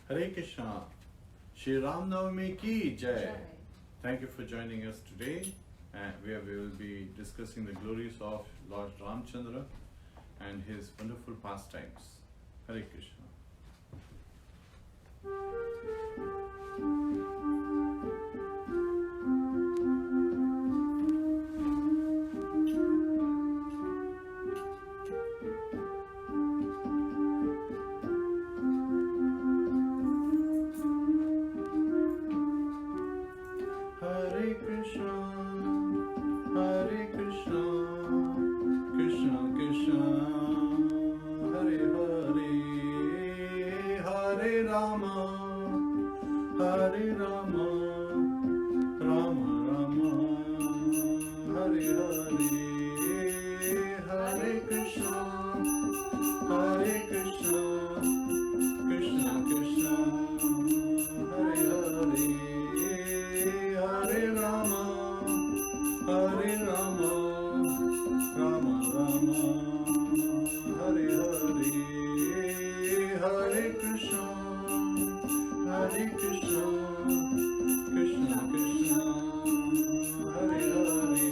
Hare Krishna. Shri RamNavmi ki Jai. Thank you for joining us today. Where we will be discussing the glories of Lord Rāmacandra and his wonderful pastimes. Hare Krishna. Hare Krishna, Hare Krishna, Krishna Krishna, Hare Hare, Hare Rama, Hare Rama, Rama Rama, Hare Hare, Hare Krishna, Hare Krishna, Krishna Krishna, Hare Hare. Hare Rama, Hare Rama, Rama Rama, Hare Hare, Hare Krishna, Hare Krishna, Krishna Krishna, Hare Hare,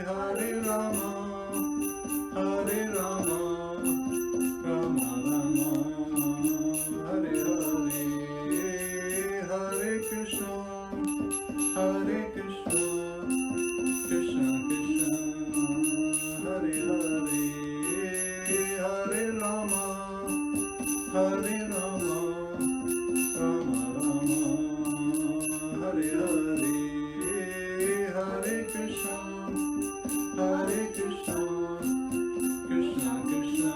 Hare Rama, Hare Rama, Rama Rama, Hare Hare, Hare Krishna, Hare Krishna, Krishna Krishna, Hare Hare, Hare Rama, Hare Rama, Rama Rama, Hare Hare, Hare Krishna, Hare Krishna, Krishna Krishna,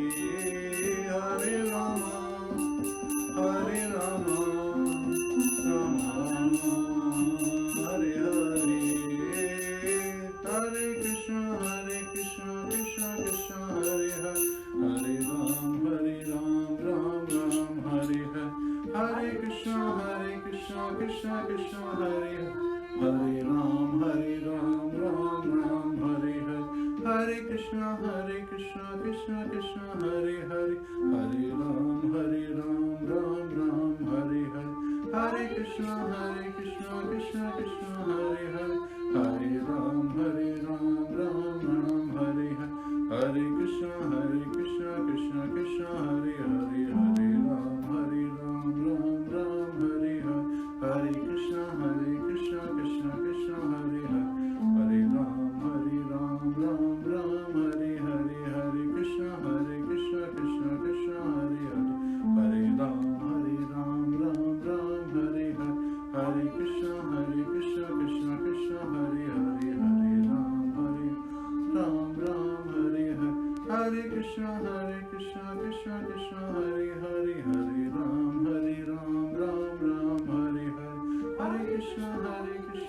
Hare Hare, Hare Rama, Hare Rama, Rama Rama, Hare Hare, Hare Krishna, Krishna Krishna, Hare Hare, Hare Ram, Ram Ram, Hare Hare, Hare Krishna, Krishna Krishna, Hare Hare, Hare Ram, Ram Ram, Hare Hare, Hare Krishna, Krishna Krishna, Hare Hare, Hare Ram, Ram Ram, Hare Hare, Hare Krishna, Krishna Krishna, Hare Hare, Hare Ram, Ram Ram, Hare Hare, Hare Krishna, Krishna Krishna, Hare Hare, Hare Ram, Ram Ram, Hare Hare, Hare Krishna, Krishna Krishna, Hare Hare, Hare Ram, Ram Ram, Hare Hare, Hare Krishna, Krishna Krishna, Hare Hare, Hare Ram, Ram Ram, Hare Hare, Hare Krishna, Krishna Krishna, Hare Hare, Hare Ram, Ram Ram, Hare Hare, Hare Krishna, Krishna Krishna, Hare Hare, Hare Ram, Ram Ram, Hare Hare, Hare Krishna, Krishna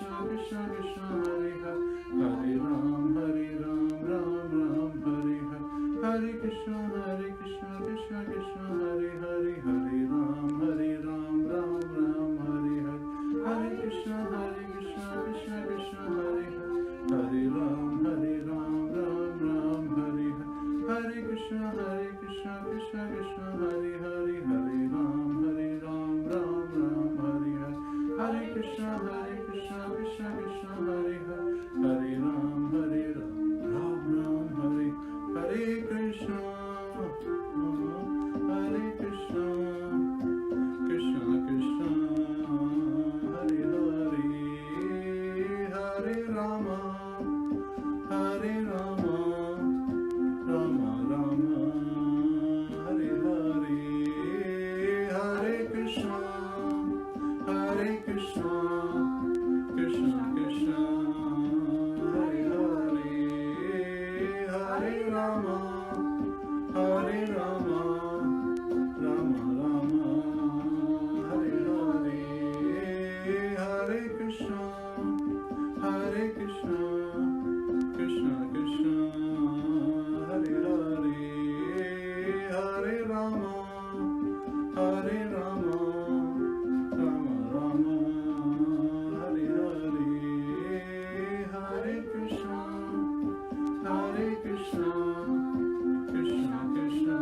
Krishna, Hare Hare, Hare Ram, Ram Ram, Hare Hare, Hare Krishna, Krishna Krishna, Hare Hare, Hare Ram, Ram Ram, Hare Hare, Hare Krishna, Krishna Krishna, Hare Hare, Hare Ram, Ram Ram, Hare Hare, Hare Krishna, Krishna Krishna, Hare Hare, Hare Ram, Ram Ram, Hare Hare, Hare Krishna, Krishna Krishna, Hare Hare, Hare Ram, Ram Ram, Hare Hare Krishna, Hare Krishna, Krishna Krishna, Hare Hare, Hare Rama, Hare Rama, Rama Rama, Hare Hare, Hare Krishna, Krishna Krishna, Hare Hare, Hare Rama, Hare Rama, Rama Rama, Hare Hare, Hare Krishna, Krishna Krishna, Hare Hare, Hare Rama, Hare Rama, Rama Rama, Hare Hare, Hare Krishna, Krishna Krishna,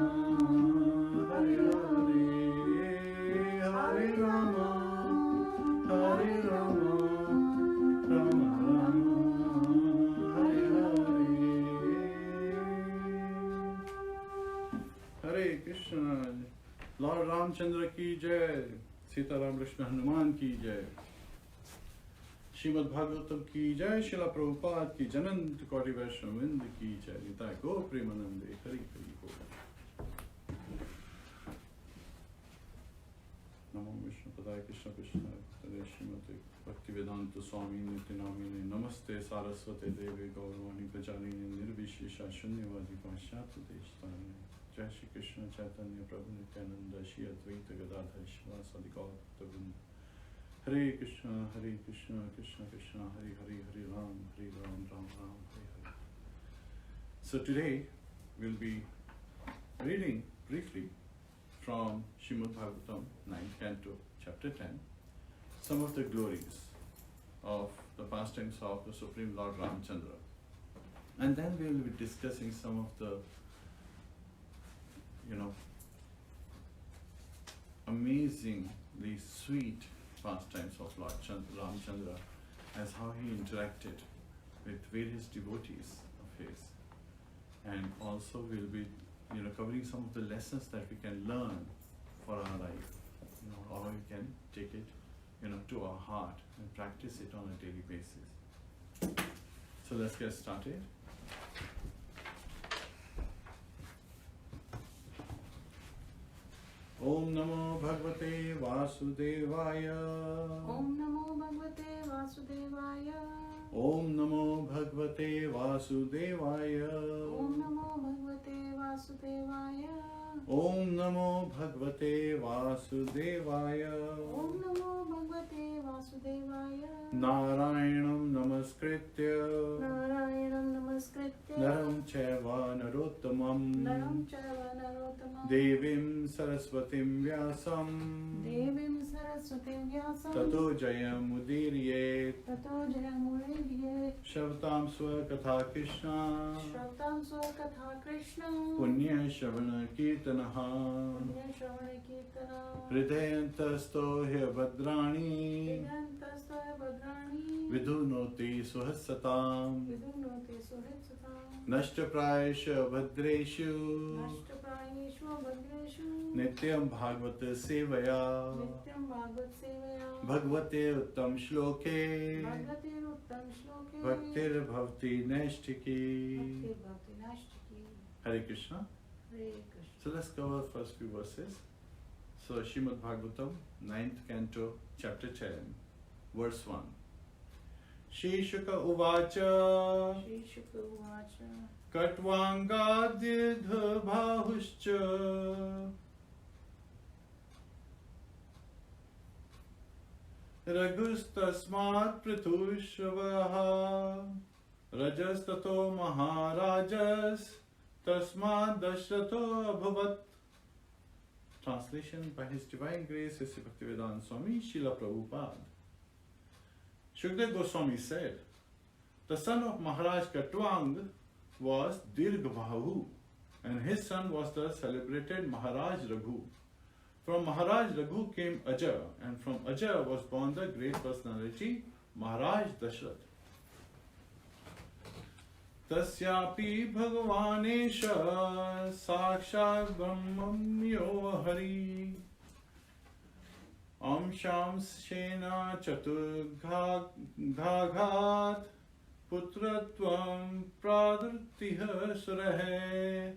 Hare Krishna. Lord Rāmacandra ki jai. Sita Ram Krishna Hanuman ki jai. Srimad Bhagavatam ki jai. Srila Prabhupada ki Janant Koti Vaishnavind ki jai. Nitai Go Premanande. Hari Hari Go. Namo Vishnu Padaya Krishna Krishna Hare Srimate Bhaktivedanta Swami Nityanamine Namaste Saraswate Devi Gauravani Pracharini Nirvishesha Shunyavadi Paschatya Deshtani Jai Shri Krishna Chaitanya Prabhu Nityananda Shri Advaita Gadadhar Shivasadi Gaurav Hare Krishna Krishna Krishna Hare Hare Hare Ram Ram Ram Hare Hare. So today we'll be reading briefly from Srimad Bhagavatam, 9th Canto, Chapter 10, some of the glories of the pastimes of the Supreme Lord Rāmacandra. And then we will be discussing some of the, amazingly sweet pastimes of Lord Rāmacandra, as how he interacted with various devotees of his. And also we'll be covering some of the lessons that we can learn for our life, how we can take it, to our heart and practice it on a daily basis. So let's get started. Om Namo Bhagavate Vasudevaya. Om Namo Bhagavate Vasudevaya. Om Namo Bhagavate Vasudevaya. Om Namo Bhagavate Vasudevaya. Om Namo Bhagavate Vasudevaya. Om Namo Bhagavate Vasudevaya. Narayanam Namaskritya. Narayanam Namaskritya. Naram Chaiva Narottamam. Naram Chaiva Narottamam. Devim Saraswatim Vyasam. Devim Saraswatim Vyasam. Tato Jayam Udiriyet. Tato Jayamurivye. Shavatam Swakatha Krishna. Shravtam Swakatha Krishna. Punya Shavana Kirtanaha. Punya Shravana Kirtana. Hridayantasto Hyabadrani. Vedantastaya Bhadrani. Vidhunoti Suhasatam. Vidunoti Suhitsatam. Nashtaprayasha Bhadreshu. Nashtaprayeshu Bhadreshu. Nityam Bhagavata Sevaya. Nityam Bhagavat Sevaya. Bhagavate Uttam Shloke. Bhagavate Uttam Shloke. Bhaktir Bhavti Naishtiki. Bhaktir Bhavti Naishtiki. Hare Krishna. Hare Krishna. So let's cover the first few verses. So Srimad Bhagavatam, 9th Canto, Chapter 10, verse 1. Shri Shuka Uvacha. Shri Shuka Uvacha. Katvangadidha Bahuscha. Ragustasmat Prithushravaha. Rajastato Maharajas. Tasmat Dashrato Abhavat. Translation by His Divine Grace, Sri Bhaktivedanta Swami Srila Prabhupada. Shukdev Goswami said, the son of Maharaj Katwang was Dirghabahu, and his son was the celebrated Maharaj Raghu. From Maharaj Raghu came Aja, and from Aja was born the great personality Maharaj Dashrath. Tasyapi Bhagavanesha Sakshat Brahmam Yo Hari Amsham Shena Chaturghat Putratvam Pradrtiha Surahe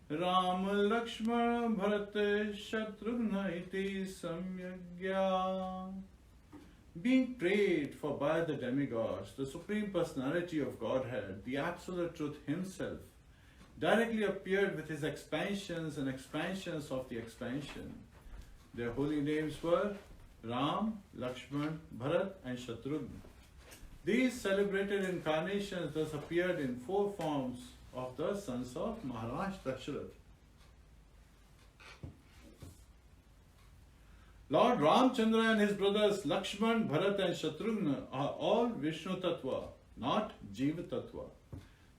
Ram Lakshmana Bharat Shatrugna Iti Samyagya. Being prayed for by the demigods, the Supreme Personality of Godhead, the Absolute Truth Himself, directly appeared with His expansions and expansions of the expansion. Their holy names were Ram, Lakshman, Bharat and Shatrugna. These celebrated incarnations thus appeared in 4 forms of the sons of Maharaj Dashrath. Lord Rāmacandra and his brothers Lakshman, Bharat and Shatrugna are all Vishnu Tattva, not Jiva Tattva.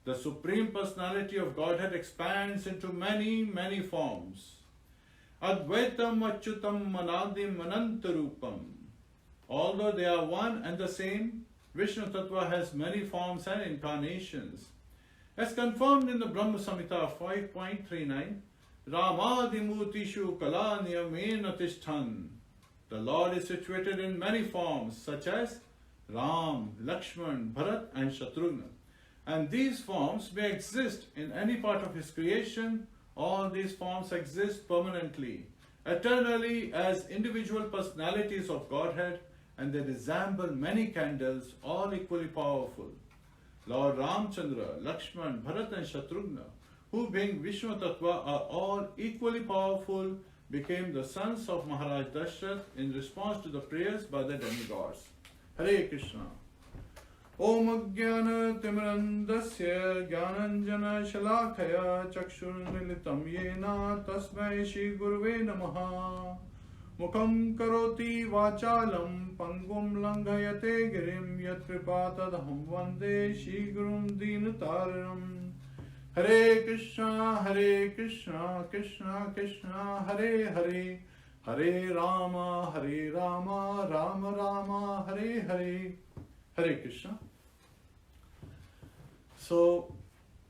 The Supreme Personality of Godhead expands into many, many forms. Advaitam Achyutam Manadim Anantarupam. Although they are one and the same, Vishnu Tattva has many forms and incarnations. As confirmed in the Brahma Samhita 5.39, Ramadimutishu Kalanyamena Tishthan. The Lord is situated in many forms, such as Ram, Lakshman, Bharat, and Shatrughna. And these forms may exist in any part of His creation. All these forms exist permanently, eternally as individual personalities of Godhead, and they resemble many candles, all equally powerful. Lord Rāmacandra, Lakshman, Bharat, and Shatrughna, who being Vishnu Tattva are all equally powerful, became the sons of Maharaj Dashrath in response to the prayers by the demigods. Hare Krishna. Om Ajnana Timirandasya Jnananjana Shalakaya Chakshurmilitam Yena Tasmai Shri Guruve Namaha. Mukham Karoti Vachalam Pangum Langhayate Girim Yat Kripatadaham Vande Shri Gurum Dinataram. Hare Krishna, Krishna Krishna, Hare Hare, Hare Rama, Rama Rama, Hare Hare, Hare Krishna. So,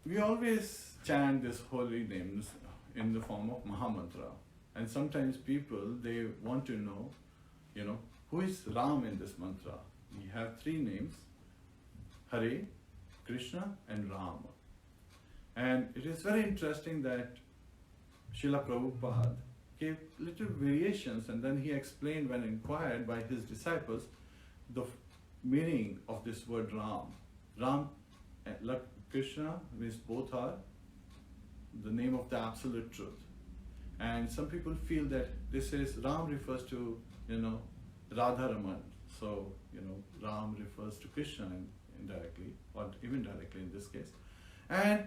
we always chant these holy names in the form of Mahamantra. And sometimes people, they want to know, who is Ram in this mantra? We have three names, Hare, Krishna, and Rama. And it is very interesting that Srila Prabhupada gave little variations, and then he explained when inquired by his disciples the meaning of this word Ram. Ram and Krishna means both are the name of the absolute truth. And some people feel that this is Ram refers to, Radharaman. So, Ram refers to Krishna indirectly, or even directly in this case. And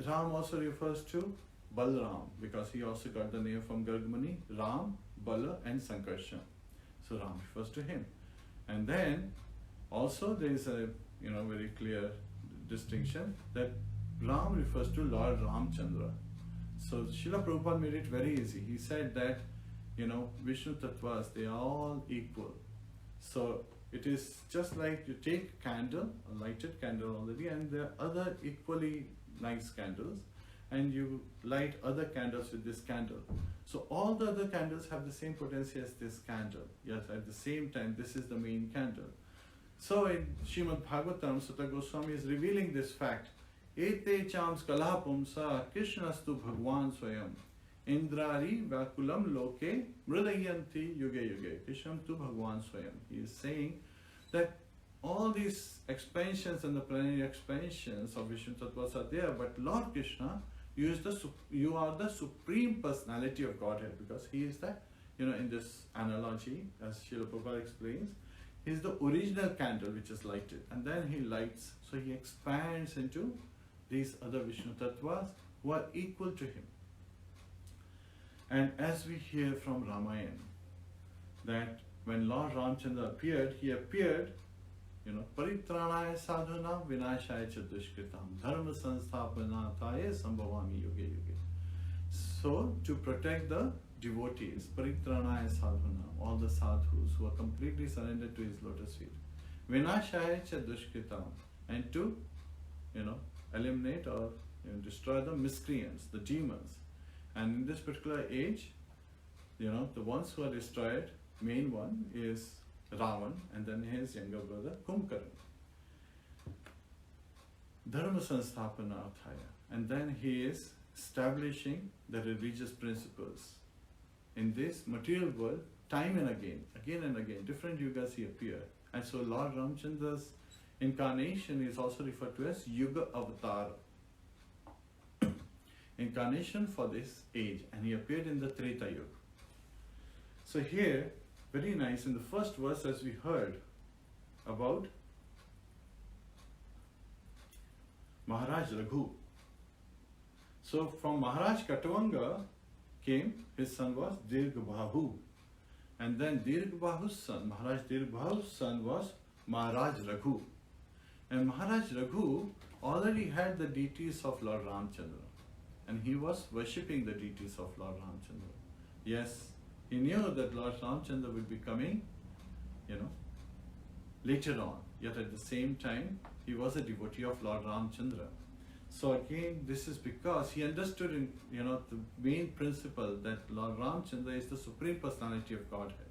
Ram also refers to Balram, because he also got the name from Gargmani, Ram, Bala, and Sankarshan. So Ram refers to him. And then also there is a very clear distinction that Ram refers to Lord Rāmacandra. So Srila Prabhupada made it very easy. He said that Vishnu Tattvas, they are all equal. So it is just like you take a candle, a lighted candle already, and there are other equally nice candles, and you light other candles with this candle. So all the other candles have the same potency as this candle. Yes, at the same time, this is the main candle. So in Srimad Bhagavatam, Sutta Goswami is revealing this fact. Ete chams kalapumsa Krishnastu Bhagwan Swayam Indrari Vakulam Loke Mridayanti Yuge Yuge Krishnam tu Bhagwan Swayam. He is saying that all these expansions and the plenary expansions of Vishnu Tattvas are there, but Lord Krishna, you are the supreme personality of Godhead, because he is the, in this analogy, as Srila Prabhupada explains, he is the original candle which is lighted, and then he lights, so he expands into these other Vishnu Tattvas who are equal to him. And as we hear from Ramayana, that when Lord Rāmacandra appeared, he appeared, Paritranaya sadhuna vinashaya cha dushkritam dharma sansthapanataya sambhavami yuge yuge. So, to protect the devotees, Paritranaya sadhuna, all the sadhus who are completely surrendered to his lotus feet, vinashaya cha dushkritam, and to, eliminate or destroy the miscreants, the demons. And in this particular age, the ones who are destroyed, main one is Ravan, and then his younger brother Kumbhakarna. Dharma sansthapanarthaya, and then he is establishing the religious principles. In this material world, time and again and again, different yugas he appeared. And so Lord Ramachandra's incarnation is also referred to as Yuga Avatar. Incarnation for this age, and he appeared in the Treta Yuga. So here, very nice, in the first verse, as we heard about Maharaj Raghu. So from Maharaj Katavanga came, his son was Dirghabahu. And then Dirghabahu's son, Maharaj Dirghabahu's son was Maharaj Raghu. And Maharaj Raghu already had the deities of Lord Ramacandra. And he was worshipping the deities of Lord Ramacandra. Yes, he knew that Lord Ramacandra would be coming, later on. Yet at the same time, he was a devotee of Lord Ramacandra. So again, this is because he understood in, the main principle that Lord Ramchandra is the Supreme Personality of Godhead.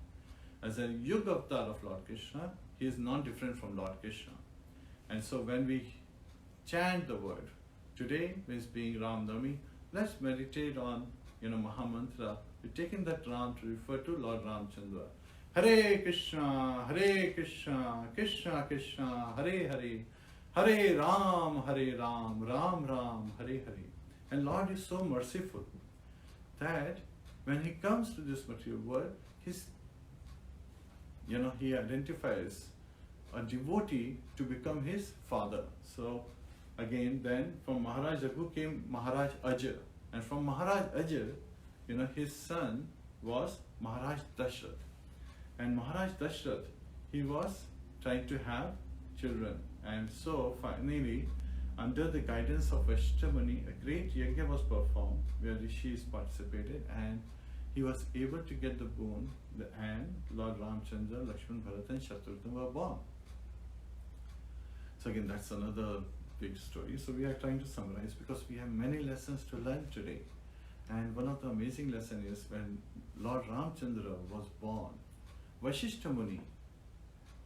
As a Yuga Avatar of Lord Krishna, he is non-different from Lord Krishna. And so when we chant the word, today is being RamNavmi, let's meditate on, Mahamantra. We're taking that Ram to refer to Lord Ramchandra. Hare Krishna, Krishna Krishna, Hare Hare, Hare Ram, Ram Ram, Hare Hare. And Lord is so merciful that when he comes to this material world, he identifies a devotee to become his father. So again, then from Maharaj Raghu came Maharaj Ajay. And from Maharaj Ajay, his son was Maharaj Dashrath. And Maharaj Dashrath, he was trying to have children. And so finally, under the guidance of Vashtamani, a great yajna was performed where rishis participated, and he was able to get the boon, and Lord Ramchandra, Lakshman, Bharat and Shatrugna were born. So again, that's another big story. So we are trying to summarize because we have many lessons to learn today. And one of the amazing lessons is when Lord Ramchandra was born, Vashishta Muni,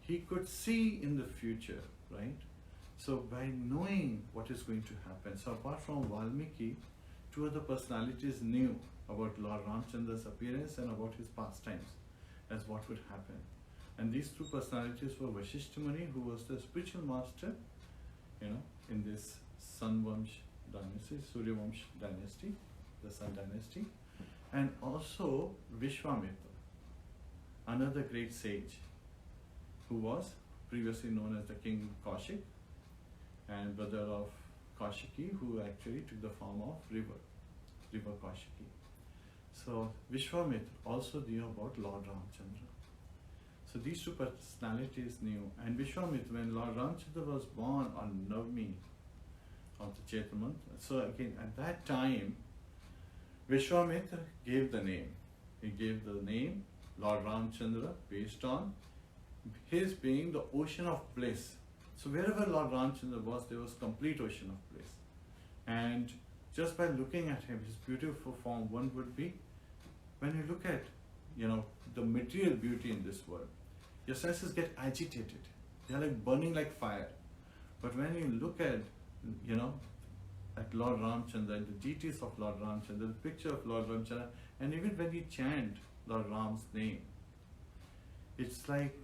he could see in the future, right? So by knowing what is going to happen, so apart from Valmiki, two other personalities knew about Lord Ramchandra's appearance and about his pastimes, as what would happen. And these two personalities were Vashishta Muni, who was the spiritual master, in this Sanvamsh dynasty, Suryavamsh dynasty, the Sun dynasty, and also Vishwamitra, another great sage, who was previously known as the King Kaushik, and brother of Kaushiki, who actually took the form of river Kaushiki. So Vishwamitra also knew about Lord Ramchandra. So these two personalities knew. And Vishwamitra, when Lord Ramchandra was born on Navmi of the Chaitra month, so again at that time, Vishwamitra gave the name. He gave the name Lord Ramchandra based on his being the ocean of bliss. So wherever Lord Ramchandra was, there was complete ocean of bliss. And just by looking at him, his beautiful form, one would be, when you look at, the material beauty in this world, your senses get agitated. They are like burning like fire. But when you look at, at Lord Ramchandra, the deities of Lord Ramchandra, the picture of Lord Ramchandra, and even when you chant Lord Ram's name, it's like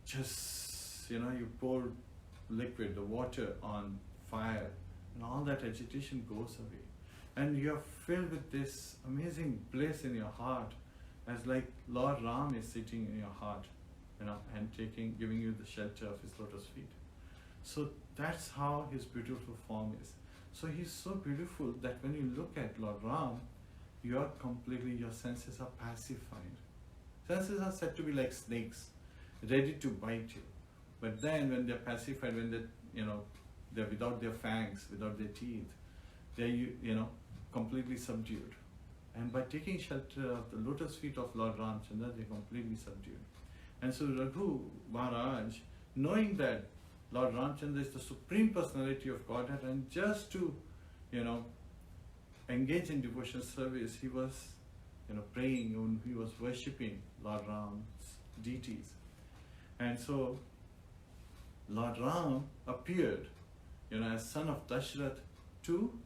just, you pour liquid, the water on fire, and all that agitation goes away. And you are filled with this amazing bliss in your heart, as like Lord Ram is sitting in your heart, and giving you the shelter of his lotus feet. So that's how his beautiful form is. So he's so beautiful that when you look at Lord Ram, your senses are pacified. Senses are said to be like snakes, ready to bite you. But then when they're pacified, when they're without their fangs, without their teeth, they're, completely subdued. And by taking shelter of the lotus feet of Lord Ramchandra, they're completely subdued. And so Raghu Maharaj, knowing that Lord Ramchandra is the Supreme Personality of Godhead, and just to, engage in devotional service, he was, praying, and he was worshipping Lord Ram's deities. And so Lord Ram appeared, as son of Dashrath to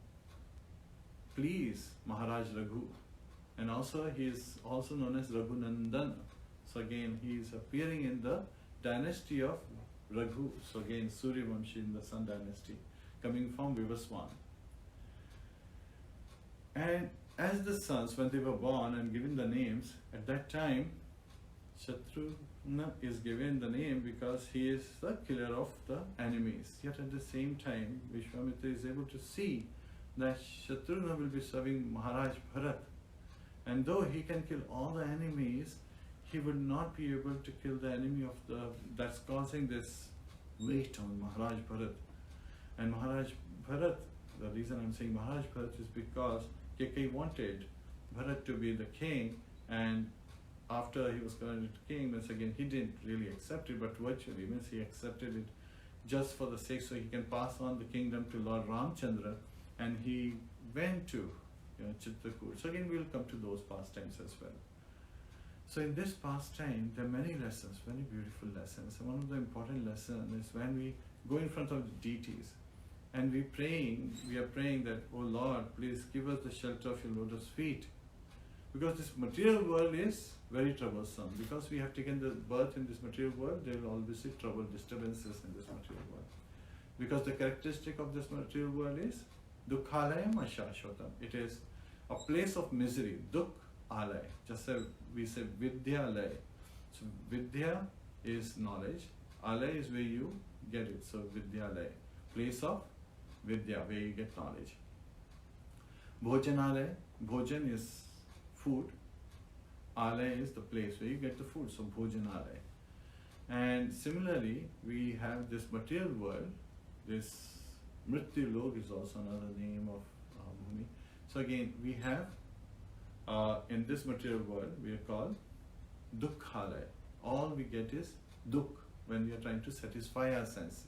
please Maharaj Raghu. And also he is also known as Raghunandana. So again, he is appearing in the dynasty of Raghu. So again, Suryavamshi in the Sun dynasty, coming from Vivaswan. And as the sons, when they were born and given the names, at that time, Shatrugna is given the name because he is the killer of the enemies. Yet at the same time, Vishwamitra is able to see that Shatrugna will be serving Maharaj Bharat. And though he can kill all the enemies, he would not be able to kill the enemy that's causing this weight on Maharaj Bharat. And Maharaj Bharat, the reason I'm saying Maharaj Bharat is because Kekai wanted Bharat to be the king, and after he was crowned king, means again he didn't really accept it, but virtually means he accepted it just for the sake so he can pass on the kingdom to Lord Ramchandra. and he went to Chitrakoot. So again, we'll come to those pastimes as well. So in this pastime, there are many lessons, very beautiful lessons. And one of the important lessons is when we go in front of the deities and we are praying that, oh Lord, please give us the shelter of your lotus feet. Because this material world is very troublesome. Because we have taken the birth in this material world, there will always be trouble, disturbances in this material world. Because the characteristic of this material world is dukkhalayam ashashvatam. It is a place of misery, dukh alay. Just as we say vidyalay. So vidya is knowledge, alay is where you get it. So vidyalay, place of vidya, where you get knowledge. Bhojanalay, bhojan is food, alay is the place where you get the food, so bhojanalay. And similarly, we have this material world, this Mrityu Lok is also another name of Bhumi. So again, we have in this material world, we are called dukkhalaya. All we get is dukh when we are trying to satisfy our senses.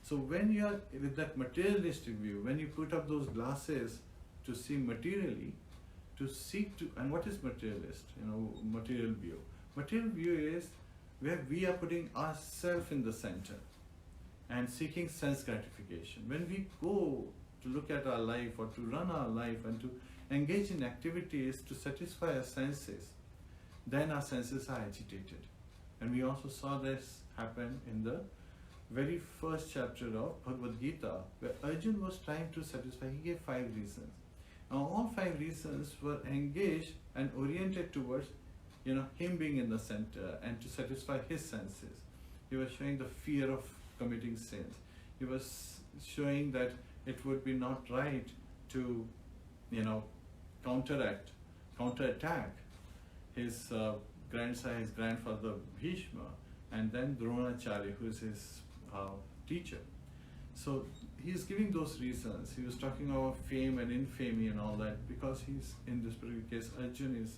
So when you are with that materialistic view, when you put up those glasses to see materially, to seek to, and what is materialist? Material view. Material view is where we are putting ourselves in the center and seeking sense gratification. When we go to look at our life or to run our life and to engage in activities to satisfy our senses, then our senses are agitated. And we also saw this happen in the very first chapter of Bhagavad Gita, where Arjuna was trying to satisfy. He gave 5 reasons. Now all 5 reasons were engaged and oriented towards him being in the center and to satisfy his senses. He was showing the fear of committing sins. He was showing that it would be not right to counterattack his grandson, his grandfather Bhishma, and then Dronacharya, who is his teacher. So he's giving those reasons. He was talking about fame and infamy and all that, because he's, in this particular case, Arjuna is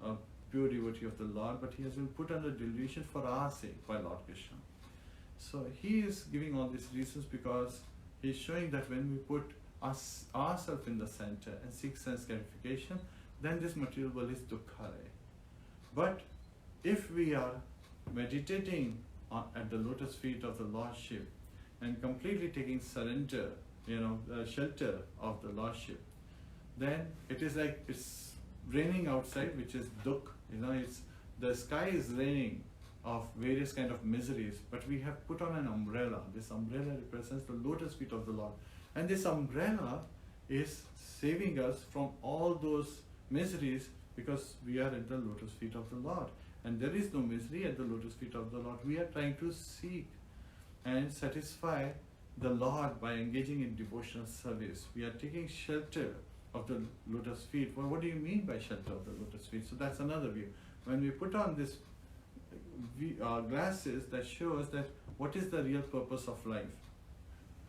a pure devotee of the Lord, but he has been put under delusion for our sake by Lord Krishna. So he is giving all these reasons because he's showing that when we put ourselves in the center and seek sense gratification, then this material world is dukkhalaya. But if we are meditating at the lotus feet of the Lordship and completely taking surrender, shelter of the Lordship, then it is like it's raining outside, which is dukh. The sky is raining of various kind of miseries, but we have put on an umbrella. This umbrella represents the lotus feet of the Lord, and this umbrella is saving us from all those miseries because we are at the lotus feet of the Lord, and there is no misery at the lotus feet of the Lord. We are trying to seek and satisfy the Lord by engaging in devotional service. We are taking shelter of the lotus feet. Well, what do you mean by shelter of the lotus feet? So that's another view. When we put on this glasses that show us that what is the real purpose of life.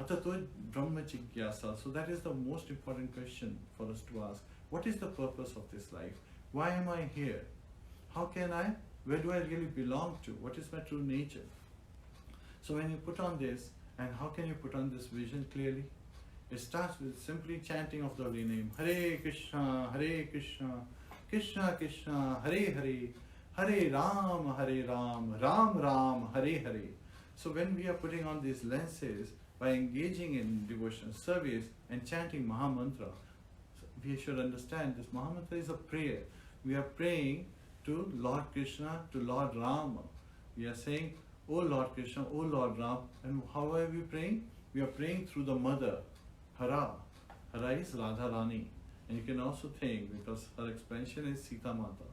Atato Brahma Jigyasa. So that is the most important question for us to ask. What is the purpose of this life? Why am I here? Where do I really belong to? What is my true nature? So when you put on this, and how can you put on this vision clearly? It starts with simply chanting of the holy name. Hare Krishna, Krishna Krishna, Hare Hare, Hare Ram, Ram Ram, Hare Hare. So when we are putting on these lenses, by engaging in devotional service and chanting Mahamantra, we should understand this Mahamantra is a prayer. We are praying to Lord Krishna, to Lord Rama. We are saying, O Lord Krishna, O Lord Ram. And how are we praying? We are praying through the mother, Hara. Hara is Radharani. And you can also think, because her expansion is Sita Mata.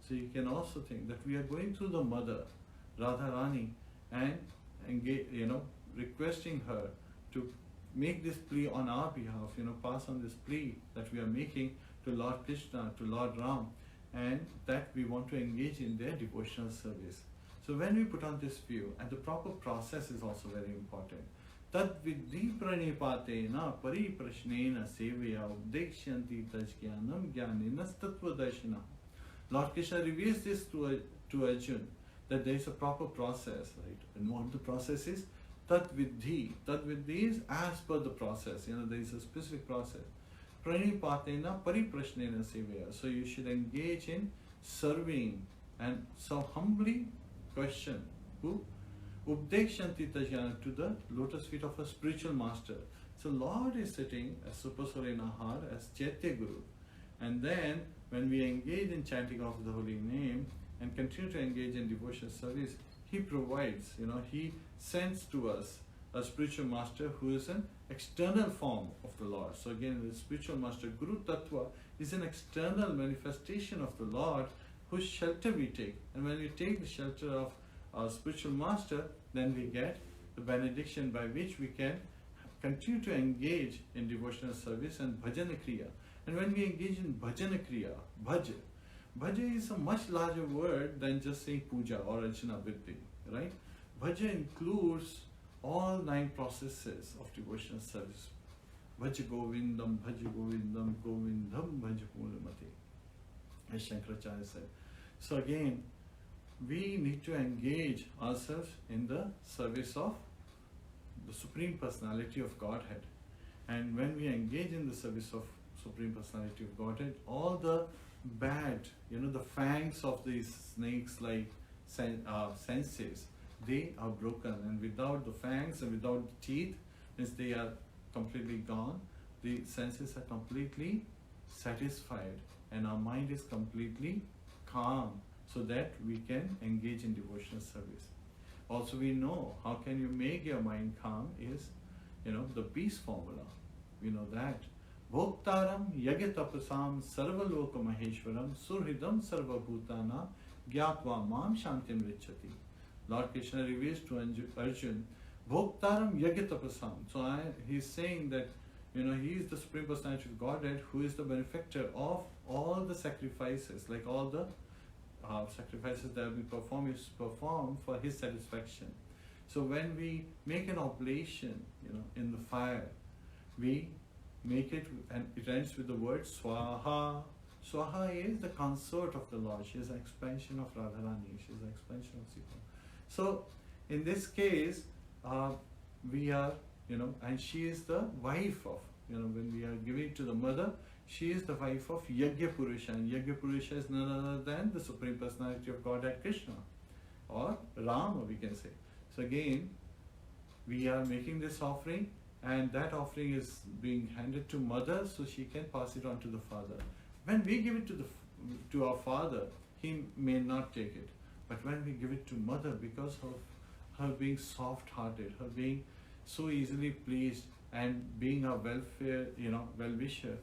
So you can also think that we are going through the mother, Radharani, and engage, requesting her to make this plea on our behalf, pass on this plea that we are making to Lord Krishna, to Lord Ram, and that we want to engage in their devotional service. So when we put on this view, and the proper process is also very important. Tad vidhi pranipatena pariprashnena sevaya udekshyanti tajjnanam jnaninas tattva darshana. Lord Krishna reveals this to Arjuna, that there is a proper process, right? And what the process is? Tad-vidhi. Tad-vidhi is as per the process. There is a specific process. Pranipatena pariprashnena sevaya. So you should engage in serving and so humbly question. Who? Updekshanti tajana, to the lotus feet of a spiritual master. So Lord is sitting as Super Solenahar, as Chaitya Guru. And then when we engage in chanting of the holy name and continue to engage in devotional service, he provides, he sends to us a spiritual master who is an external form of the Lord. So again, the spiritual master, Guru Tattva, is an external manifestation of the Lord whose shelter we take. And when we take the shelter of our spiritual master, then we get the benediction by which we can continue to engage in devotional service and bhajana kriya. And when we engage in bhajana kriya, bhaja is a much larger word than just saying puja or archana viddhi, right? Bhaja includes all 9 processes of devotional service. Bhaja Govindam, Govindam, Bhaja Pulamati, as Shankaracharya said. So again, we need to engage ourselves in the service of the Supreme Personality of Godhead. And when we engage in the service of Supreme Personality of Godhead, all the bad, the fangs of these snakes like senses, they are broken. And without the fangs and without the teeth, means they are completely gone. The senses are completely satisfied and our mind is completely calm, so that we can engage in devotional service. Also, we know how can you make your mind calm is, the peace formula. We know that. Bhoktaram yagyatapasam sarvaloka maheshwaram surhidam sarvabhutana gyatva mam shantim richati. Lord Krishna reveals to Arjun, Bhoktaram yagyatapasam. So he's saying that, he is the Supreme Personality of Godhead who is the benefactor of all the sacrifices, like all the sacrifices that we perform is performed for his satisfaction. So when we make an oblation, in the fire, we make it, and it ends with the word Swaha. Swaha is the consort of the Lord. She is an expansion of Radharani. She is an expansion of Sita. So in this case, we are, and she is the wife of, when we are giving to the mother, she is the wife of Yajna Purusha, and Yajna Purusha is none other than the Supreme Personality of Godhead Krishna, or Rama, we can say. So again, we are making this offering, and that offering is being handed to mother so she can pass it on to the father. When we give it to our father, he may not take it. But when we give it to mother, because of her being soft-hearted, her being so easily pleased, and being our welfare, well-wisher,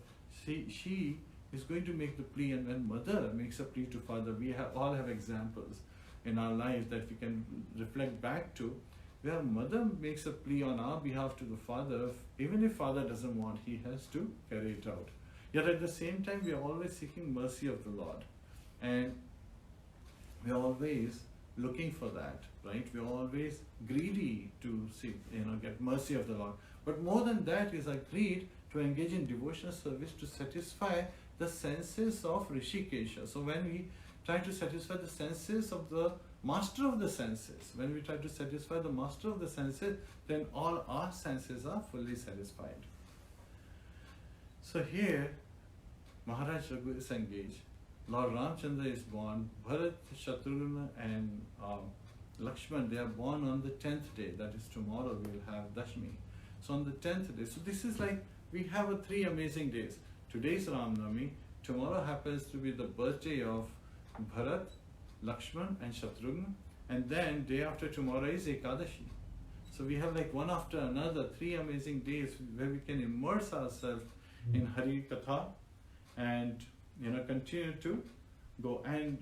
she is going to make the plea. And when mother makes a plea to father, we all have examples in our lives that we can reflect back to, where mother makes a plea on our behalf to the father. Even if father doesn't want, he has to carry it out. Yet at the same time, we are always seeking mercy of the Lord, and we are always looking for that, right? We are always greedy to seek, get mercy of the Lord. But more than that is our greed to engage in devotional service to satisfy the senses of Rishikesha. So when we try to satisfy the senses of the master of the senses, when we try to satisfy the master of the senses, then all our senses are fully satisfied. So here, Maharaj Raghu is engaged. Lord Rāmacandra is born. Bharat, Shatrugna and Lakshman, they are born on the 10th day. That is tomorrow we will have Dashmi. So on the 10th day. So this is like, we have 3 amazing days. Today is RamNavmi. Tomorrow happens to be the birthday of Bharat, Lakshman and Shatrugna. And then day after tomorrow is Ekadashi. So we have like one after another 3 amazing days where we can immerse ourselves in Hari Katha and continue to go and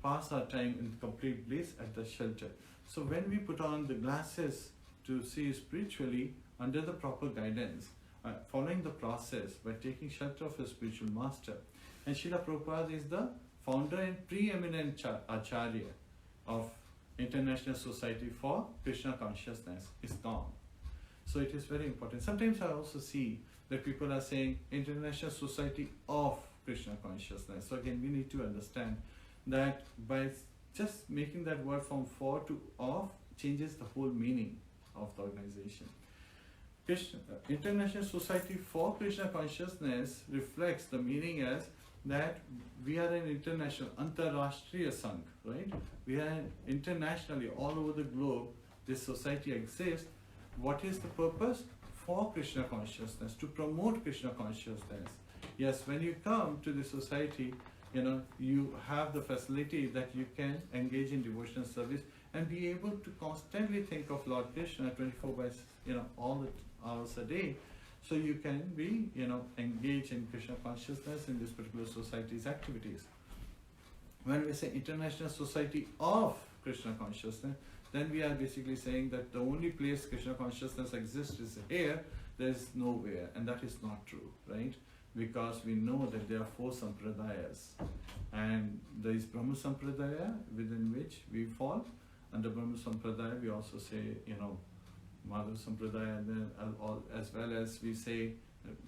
pass our time in complete bliss at the shelter. So when we put on the glasses to see spiritually under the proper guidance, following the process by taking shelter of a spiritual master, and Srila Prabhupada is the founder and preeminent Acharya of International Society for Krishna Consciousness, ISKCON. So it is very important. Sometimes I also see that people are saying International Society of Krishna Consciousness. So again, we need to understand that by just making that word from for to of changes the whole meaning. of the organization. International Society for Krishna Consciousness reflects the meaning as that we are an international, Antarashtriya Sangh, right? We are internationally, all over the globe, this society exists. What is the purpose? For Krishna consciousness, to promote Krishna consciousness. Yes, when you come to the society, you have the facility that you can engage in devotional service and be able to constantly think of Lord Krishna 24 by, all the hours a day. So you can be, engaged in Krishna consciousness in this particular society's activities. When we say International Society of Krishna Consciousness, then we are basically saying that the only place Krishna consciousness exists is here, there is nowhere, and that is not true, right? Because we know that there are 4 sampradayas, and there is Brahma Sampradaya, within which we fall. Under Brahma Sampradaya, we also say, Madhava Sampradaya, and then as well as we say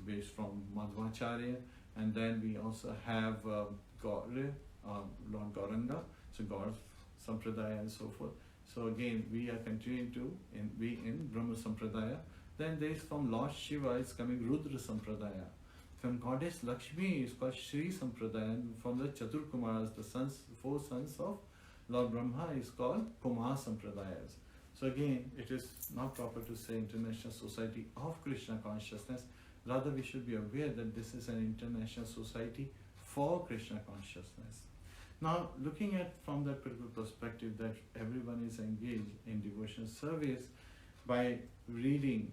based from Madhvacharya, and then we also have Lord Gauranga, so Gaur Sampradaya and so forth. So again, we are continuing to be in Brahma Sampradaya. Then there is from Lord Shiva is coming Rudra Sampradaya. From Goddess Lakshmi is called Shri Sampradaya. And from the Chatur Kumaras, the 4 sons of Lord Brahma is called Kumar Sampradayas. So again, it is not proper to say International Society of Krishna Consciousness. Rather, we should be aware that this is an international society for Krishna consciousness. Now, looking at from that particular perspective that everyone is engaged in devotional service by reading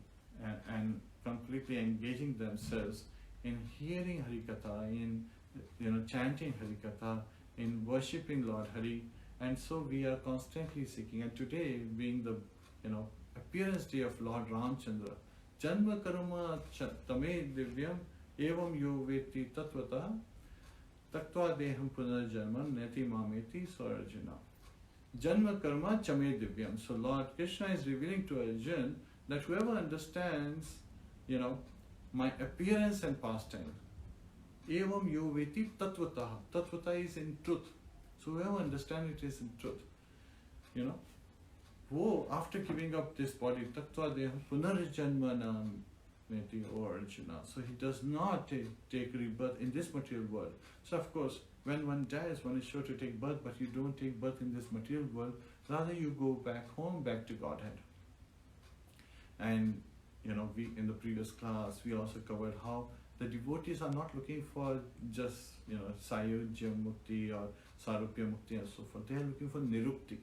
and completely engaging themselves in hearing Harikatha, in chanting Harikatha, in worshipping Lord Hari, and so we are constantly seeking. And today, being the appearance day of Lord Rāmacandra, Janma karma tame divyam evam yo veti tatvata taktva deham punarjanma neti mameti swarajana. Janma karma chame divyam. So Lord Krishna is revealing to Arjuna that whoever understands, my appearance and pastime, evam yo veti tatvata. Tatvata is in truth. So whoever understands it is in truth. After giving up this body, taktva deha punarjanma neti o Arjuna. So he does not take rebirth in this material world. So of course, when one dies, one is sure to take birth, but you don't take birth in this material world. Rather, you go back home, back to Godhead. And we in the previous class we also covered how the devotees are not looking for just Sayujya Mukti or Sarupya Mukti and so forth. They are looking for Nirukti,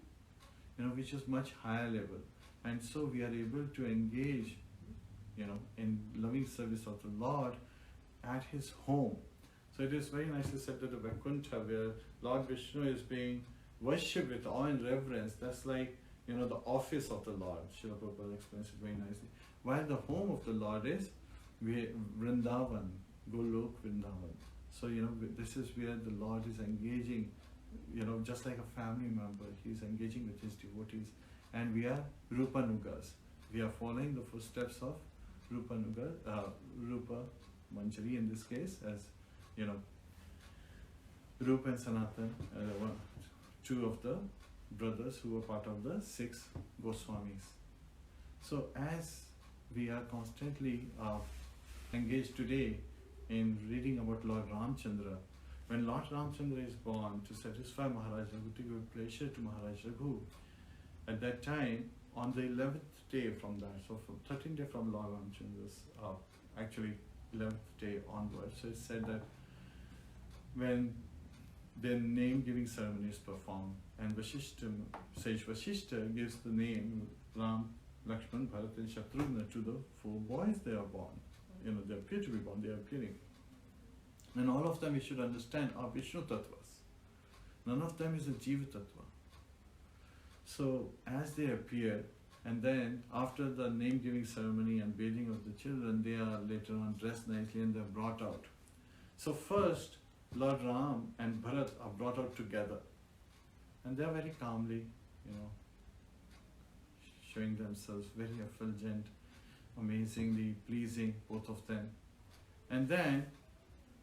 which is much higher level. And so we are able to engage, in loving service of the Lord at His home. So it is very nicely said that the Vaikuntha, where Lord Vishnu is being worshipped with awe and reverence, that's like, the office of the Lord. Srila Prabhupada explains it very nicely. While the home of the Lord is Vrindavan, Golok Vrindavan. So, this is where the Lord is engaging, just like a family member, He's engaging with His devotees. And we are Rupanugas. We are following the footsteps of Rupanuga, Rupa Manjari in this case, as, Rupa and Sanatan, 2 of the brothers who were part of the 6 Goswamis. So as we are constantly engaged today in reading about Lord Rāmacandra, when Lord Rāmacandra is born to satisfy Maharaj Raghu, to give pleasure to Maharaj Raghu, at that time, on the 11th day from that, so from 13th day from Lord Rāmachandra's, actually 11th day onwards, so it's said that when the name-giving ceremony is performed, and Sage Vashishta gives the name Ram, Lakshman, Bharat and Shatrugna to the 4 boys they are born. They appear to be born, they are appearing. And all of them, we should understand, are Vishnu Tattvas. None of them is a Jiva Tattva. So as they appear, and then after the name-giving ceremony and bathing of the children, they are later on dressed nicely and they are brought out. So first, Lord Ram and Bharat are brought out together. And they are very calmly, showing themselves very effulgent, amazingly pleasing, both of them. And then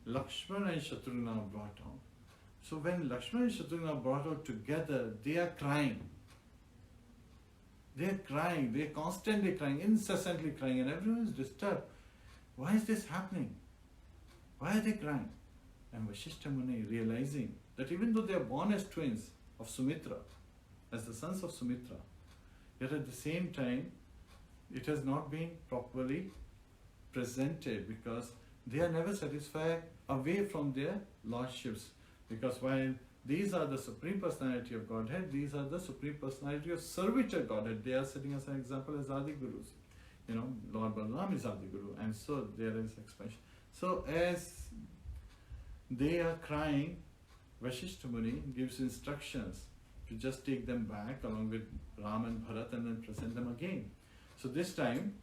Lakshmana and Shatrugna are brought out. So when Lakshmana and Shatrugna are brought out together, they are crying. They're crying, they're constantly crying, incessantly crying, and everyone is disturbed. Why is this happening? Why are they crying? And Vasishtha Muni, realizing that even though they are born as twins of Sumitra, as the sons of Sumitra, yet at the same time, it has not been properly presented because they are never satisfied away from their lordships. Because while these are the Supreme Personality of Godhead, these are the Supreme Personality of Servitor Godhead. They are setting us an example as Adi Gurus. You know, Lord Balaram is Adi Guru, and so there is expansion. So as they are crying, Vasishtha Muni gives instructions to just take them back along with Ram and Bharat and then present them again. So this time,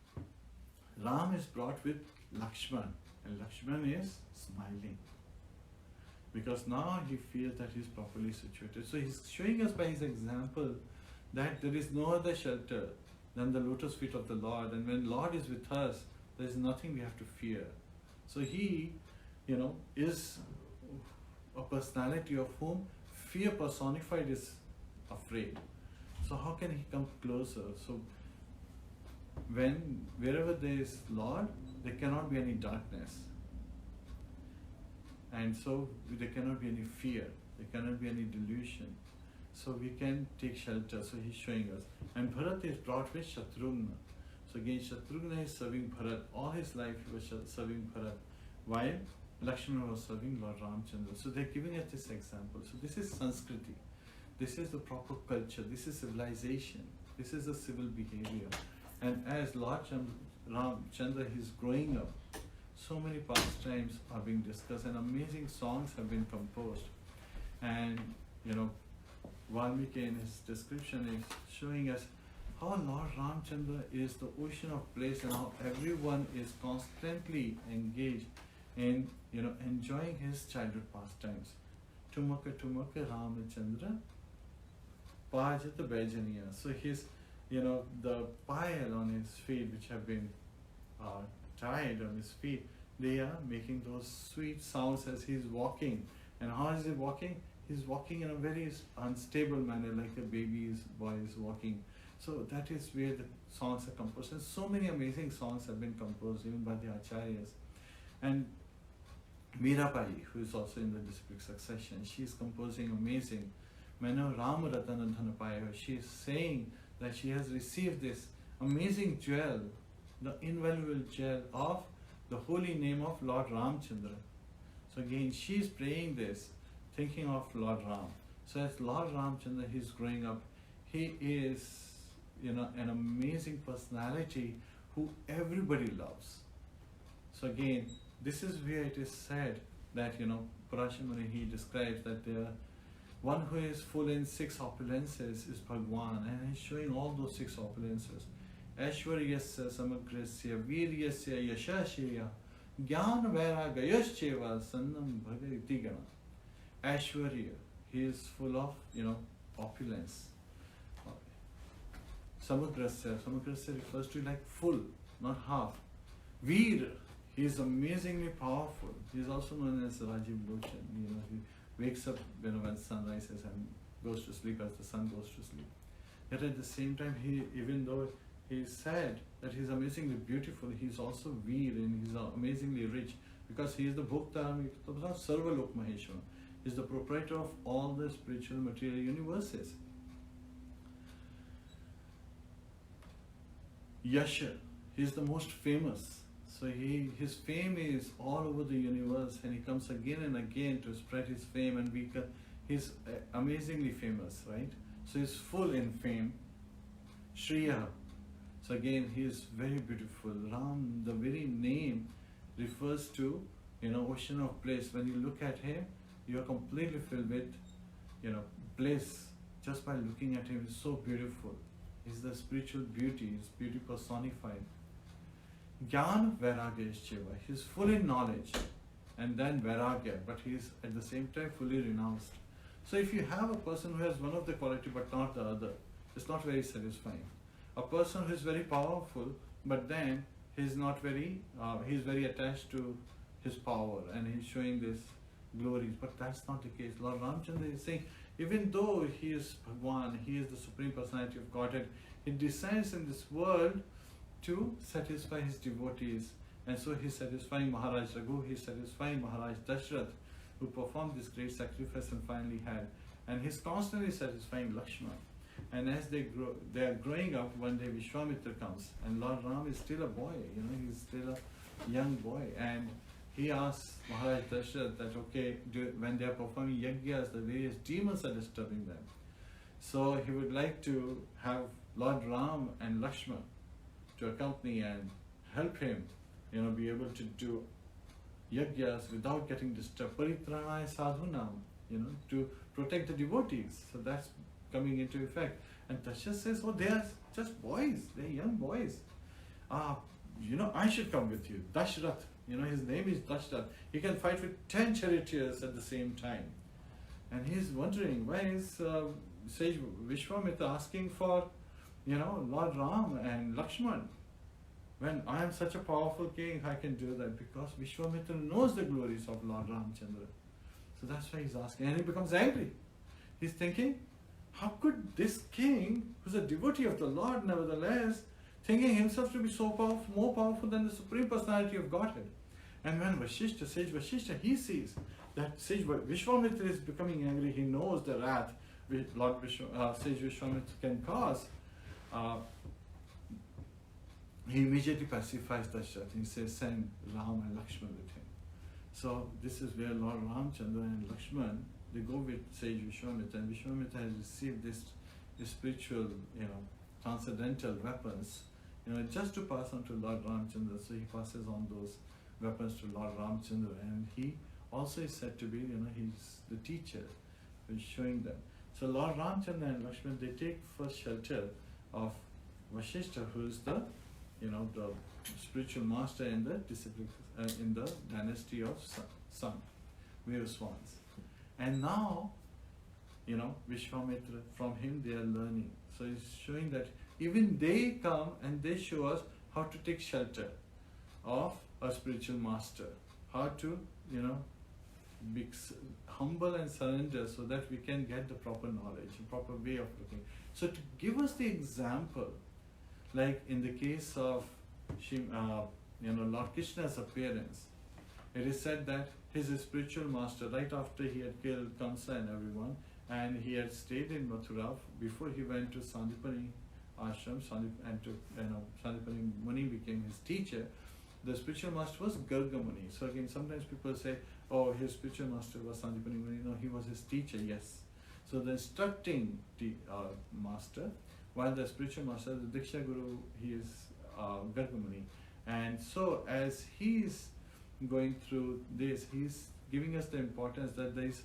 Ram is brought with Lakshman, and Lakshman is smiling. Because now he feels that he is properly situated. So he's showing us by his example that there is no other shelter than the lotus feet of the Lord. And when Lord is with us, there is nothing we have to fear. So he, is a personality of whom fear personified is afraid. So how can he come closer? So wherever there is Lord, there cannot be any darkness. And so there cannot be any fear, there cannot be any delusion. So we can take shelter. So he's showing us. And Bharat is brought with Shatrughna. So again, Shatrughna is serving Bharat. All his life he was serving Bharat, while Lakshmana was serving Lord Ramacandra. So they're giving us this example. So this is Sanskriti. This is the proper culture. This is civilization. This is the civil behavior. And as Lord Ramacandra is growing up, so many pastimes are being discussed and amazing songs have been composed. And Valmiki in his description is showing us how Lord Ramacandra is the ocean of bliss and how everyone is constantly engaged in enjoying his childhood pastimes. Tumaka Tumaka Ramacandra Pajata Bajaniya. So his the pile on his feet which have been tied on his feet, they are making those sweet sounds as he's walking. And how is he walking? He's walking in a very unstable manner, like a baby's boy is walking. So that is where the songs are composed. And so many amazing songs have been composed even by the acharyas. And Mirabai, who is also in the disciplic succession, she is composing amazing. Mano Ram Ratana Dhanapaya, she is saying that she has received this amazing jewel, the invaluable jewel of the holy name of Lord Ramacandra. So again, she is praying this, thinking of Lord Ram. So as Lord Ramacandra is growing up, he is an amazing personality who everybody loves. So again, this is where it is said that Parashimani, he describes that one who is full in 6 opulences is Bhagwan, and he's showing all those 6 opulences. Aishwaryasya samagrasya viryasya yashasya jnana vairagayascheva sannam bhagavati gana. Aishwarya, he is full of opulence. Samagrasya refers to like full, not half. Veer, he is amazingly powerful. He is also known as Rajiv Lochan. He wakes up when sun rises and goes to sleep as the sun goes to sleep. Yet at the same time, even though he is sad that he is amazingly beautiful, he is also Veer and he is amazingly rich because he is the Bhokta Sarva Lok Maheshwara. He is the proprietor of all the spiritual material universes. Yasha, he is the most famous. So his fame is all over the universe and he comes again and again to spread his fame, and he's amazingly famous, right? So he's full in fame. Shriya, so again he is very beautiful. Ram, the very name refers to ocean of bliss. When you look at him, you are completely filled with bliss just by looking at him. He's so beautiful. He's the spiritual beauty, his beauty personified. Jnana Vairagyascheva, he is full in knowledge and then Vairagya, but he is at the same time fully renounced. So if you have a person who has one of the quality but not the other, it's not very satisfying. A person who is very powerful but then he is not very, he is very attached to his power and he is showing this glories, but that's not the case. Lord Ramchandra is saying, even though he is Bhagwan, he is the Supreme Personality of Godhead, he descends in this world to satisfy his devotees. And so he's satisfying Maharaj Raghu, he's satisfying Maharaj Dashrath, who performed this great sacrifice and finally had. And he's constantly satisfying Lakshman. And as they are growing up, one day Vishwamitra comes, and Lord Ram is still a boy, he's still a young boy. And he asks Maharaj Dashrath that, okay, when they are performing yajnas, the various demons are disturbing them. So he would like to have Lord Ram and Lakshman to accompany and help him, be able to do yajnas without getting disturbed. Paritranaya sadhunam, to protect the devotees. So that's coming into effect. And Dashrath says, oh, they are just boys, they're young boys. I should come with you. Dashrath, his name is Dashrath. He can fight with 10 charioteers at the same time. And he's wondering, why is sage Vishwamitra asking for, Lord Ram and Lakshman? When I am such a powerful king, I can do that, because Vishwamitra knows the glories of Lord Ramchandra. So that's why he's asking. And he becomes angry. He's thinking, how could this king, who's a devotee of the Lord, nevertheless, thinking himself to be so powerful, more powerful than the Supreme Personality of Godhead? And when sage Vashishta, he sees that sage Vishwamitra is becoming angry, he knows the wrath which sage Vishwamitra can cause. He immediately pacifies Dashrath. He says, send Ram and Lakshman with him. So this is where Lord Ramchandra and Lakshman, they go with sage Vishwamitra, and Vishwamitra has received this spiritual, transcendental weapons, just to pass on to Lord Ramchandra. So he passes on those weapons to Lord Ramchandra, and he also is said to be, he's the teacher who is showing them. So Lord Ramchandra and Lakshman, they take first shelter of Vashishta, who is the, the spiritual master in the discipline, in the dynasty of Sun, Viruswans. And now, Vishwamitra, from him they are learning. So he's showing that even they come and they show us how to take shelter of a spiritual master, how to, be humble and surrender so that we can get the proper knowledge, the proper way of looking. So to give us the example, like in the case of Lord Krishna's appearance, it is said that his spiritual master, right after he had killed Kamsa and everyone, and he had stayed in Mathura before he went to Sandipani ashram, Sandipani Muni became his teacher. The spiritual master was Garga Muni. So again, sometimes people say, oh, his spiritual master was Sandipani Muni. No, he was his teacher, yes. So the instructing master, while the spiritual master, the Diksha Guru, he is Garga Muni. And so as he's going through this, he's giving us the importance that there is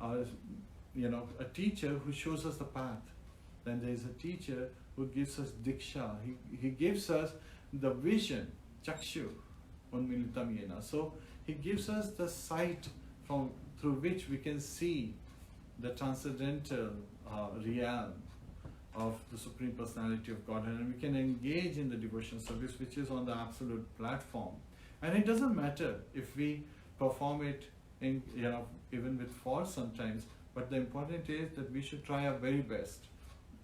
a teacher who shows us the path. Then there is a teacher who gives us Diksha. He gives us the vision, Chakshu, Unmilitam Yena. So he gives us the sight through which we can see the transcendental realm of the Supreme Personality of Godhead, and we can engage in the devotion service which is on the absolute platform. And it doesn't matter if we perform it in, even with fault sometimes, but the important is that we should try our very best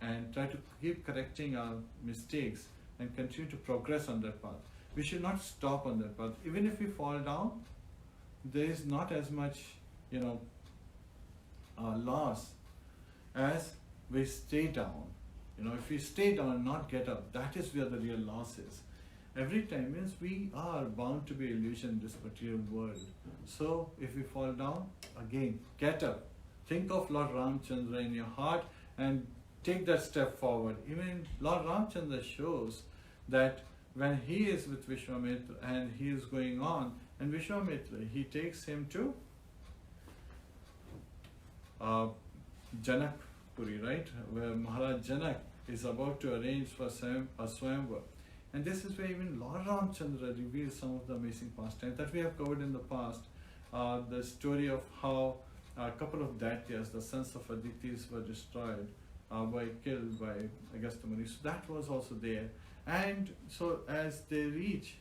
and try to keep correcting our mistakes and continue to progress on that path. We should not stop on that path. Even if we fall down, there is not as much, loss as we stay down. If we stay down and not get up, that is where the real loss is. Every time means we are bound to be illusion in this material world. So if we fall down, again, get up. Think of Lord Ramchandra in your heart and take that step forward. Even Lord Ramchandra shows that when he is with Vishwamitra and he is going on, and Vishwamitra, he takes him to Janakpuri, right? Where Maharaj Janak is about to arrange for a Swayamvar. And this is where even Lord Ramchandra reveals some of the amazing pastimes that we have covered in the past. The story of how a couple of Daityas, the sons of Aditis, were destroyed, killed by Agastya Muni. So that was also there. And so as they reach,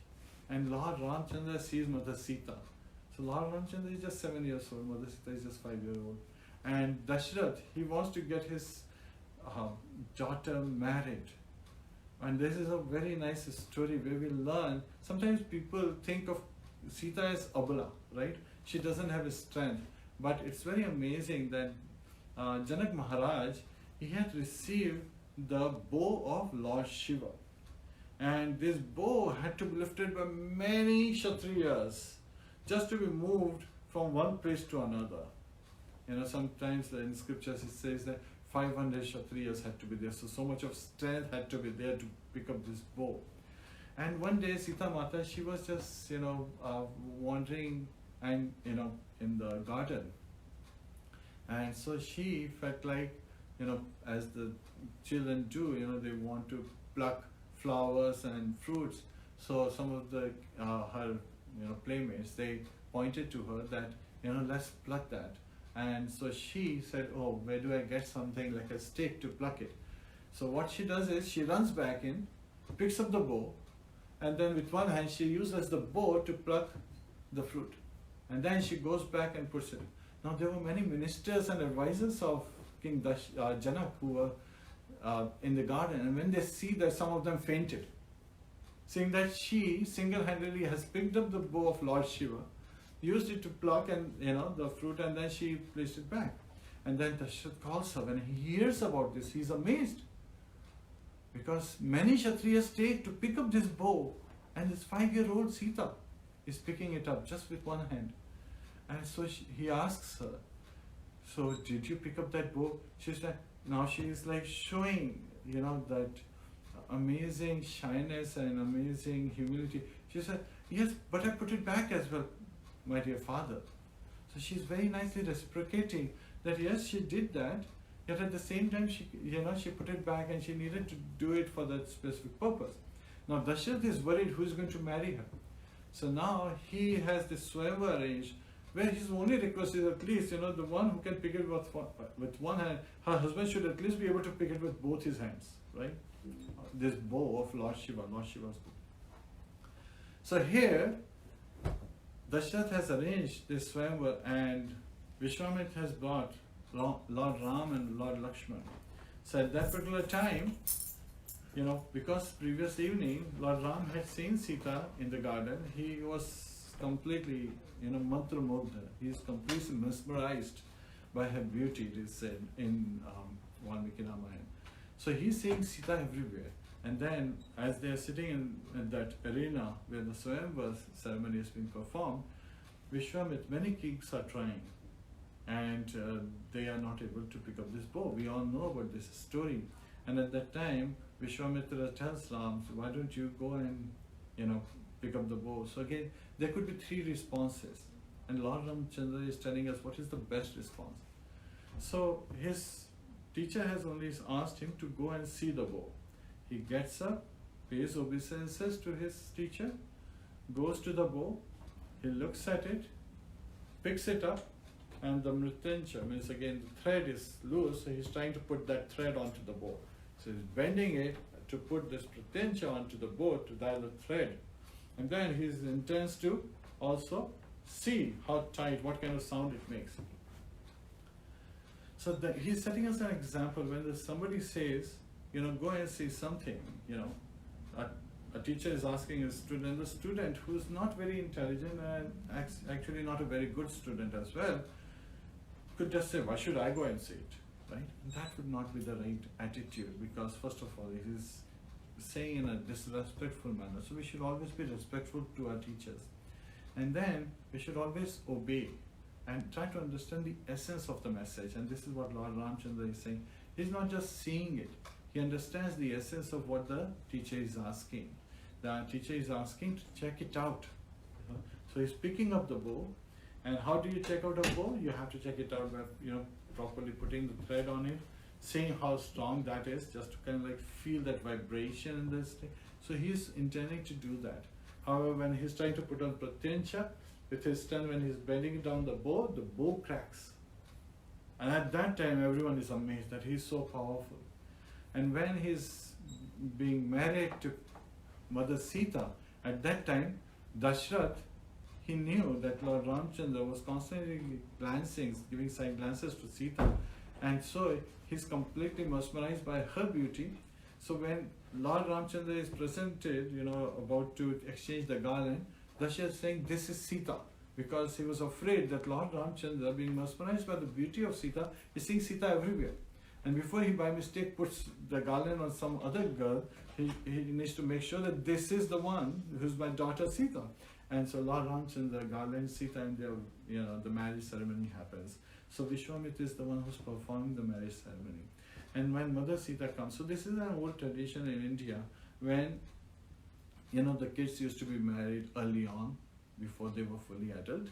and Lord Ramchandra sees Mother Sita. So Lord Ramchandra is just 7 years old, Mother Sita is just 5 years old. And Dashrath, he wants to get his daughter married. And this is a very nice story where we learn, sometimes people think of Sita as Abala, right? She doesn't have a strength. But it's very amazing that Janak Maharaj, he had received the bow of Lord Shiva. And this bow had to be lifted by many Kshatriyas just to be moved from one place to another. You know, sometimes in scriptures it says that 500 Kshatriyas had to be there. So much of strength had to be there to pick up this bow. And one day Sita Mata, she was just, wandering and, in the garden. And so she felt like, as the children do, they want to pluck flowers and fruits. So some of the her playmates, they pointed to her that let's pluck that. And so she said, oh, where do I get something like a stick to pluck it? So what she does is she runs back in, picks up the bow, and then with one hand she uses the bow to pluck the fruit. And then she goes back and puts it. Now there were many ministers and advisors of King Janak who were in the garden, and when they see that, some of them fainted, saying that she single-handedly has picked up the bow of Lord Shiva, used it to pluck and the fruit, and then she placed it back. And then Dashrath calls her. When he hears about this, he's amazed, because many Kshatriyas take to pick up this bow, and this 5-year-old Sita is picking it up just with one hand. And so he asks her, so did you pick up that bow? She's like, now she is like showing, that amazing shyness and amazing humility. She said, yes, but I put it back as well, my dear father. So she's very nicely reciprocating that yes, she did that, yet at the same time she put it back, and she needed to do it for that specific purpose. Now Dashrath is worried who is going to marry her. So now he has this swayamvar arranged, where his only request is at least, the one who can pick it with one hand, her husband should at least be able to pick it with both his hands, right? This bow of Lord Shiva, Lord Shiva's bow. So here, Dashrath has arranged this swayamvar, and Vishwamitra has brought Lord Ram and Lord Lakshman. So at that particular time, because previous evening Lord Ram had seen Sita in the garden, he was completely, mantra mugdha. He is completely mesmerized by her beauty, it is said in Valmiki Ramayana. So he's seeing Sita everywhere. And then as they are sitting in that arena where the Swayamvar ceremony is being performed, Vishwamitra, many kings are trying, and they are not able to pick up this bow. We all know about this story. And at that time, Vishwamitra tells Ram, so why don't you go and, pick up the bow? So again, there could be 3 responses. And Lord Ramchandra is telling us what is the best response. So his teacher has only asked him to go and see the bow. He gets up, pays obeisances to his teacher, goes to the bow, he looks at it, picks it up, and the mrityunjaya, means again the thread is loose, so he's trying to put that thread onto the bow. So he's bending it to put this mrityunjaya onto the bow to tie the thread. And then he intends to also see how tight, what kind of sound it makes. So he's setting us an example. When somebody says, go and see something, a teacher is asking a student, the student who is not very intelligent and actually not a very good student as well, could just say, why should I go and see it, right? And that would not be the right attitude, because first of all, it is saying in a disrespectful manner. So we should always be respectful to our teachers. And then we should always obey and try to understand the essence of the message. And this is what Lord Ramchandra is saying. He's not just seeing it. He understands the essence of what the teacher is asking. The teacher is asking to check it out. So he's picking up the bow. And how do you check out a bow? You have to check it out by properly putting the thread on it, seeing how strong that is, just to kind of like feel that vibration in this thing. So he's intending to do that. However, when he's trying to put on mrityunjaya, with his strength, when he's bending down the bow cracks. And at that time, everyone is amazed that he's so powerful. And when he's being married to Mother Sita, at that time, Dashrath, he knew that Lord Ramchandra was constantly glancing, giving side glances to Sita, and so he's completely mesmerized by her beauty. So when Lord Ramchandra is presented, about to exchange the garland, Dasharatha is saying, "This is Sita," because he was afraid that Lord Ramchandra, being mesmerized by the beauty of Sita, is seeing Sita everywhere. And before he by mistake puts the garland on some other girl, he needs to make sure that this is the one who's my daughter Sita. And so Lord Ramchandra garlands Sita, and the marriage ceremony happens. So Vishwamitra is the one who's performing the marriage ceremony. And when Mother Sita comes, so this is an old tradition in India when the kids used to be married early on before they were fully adult,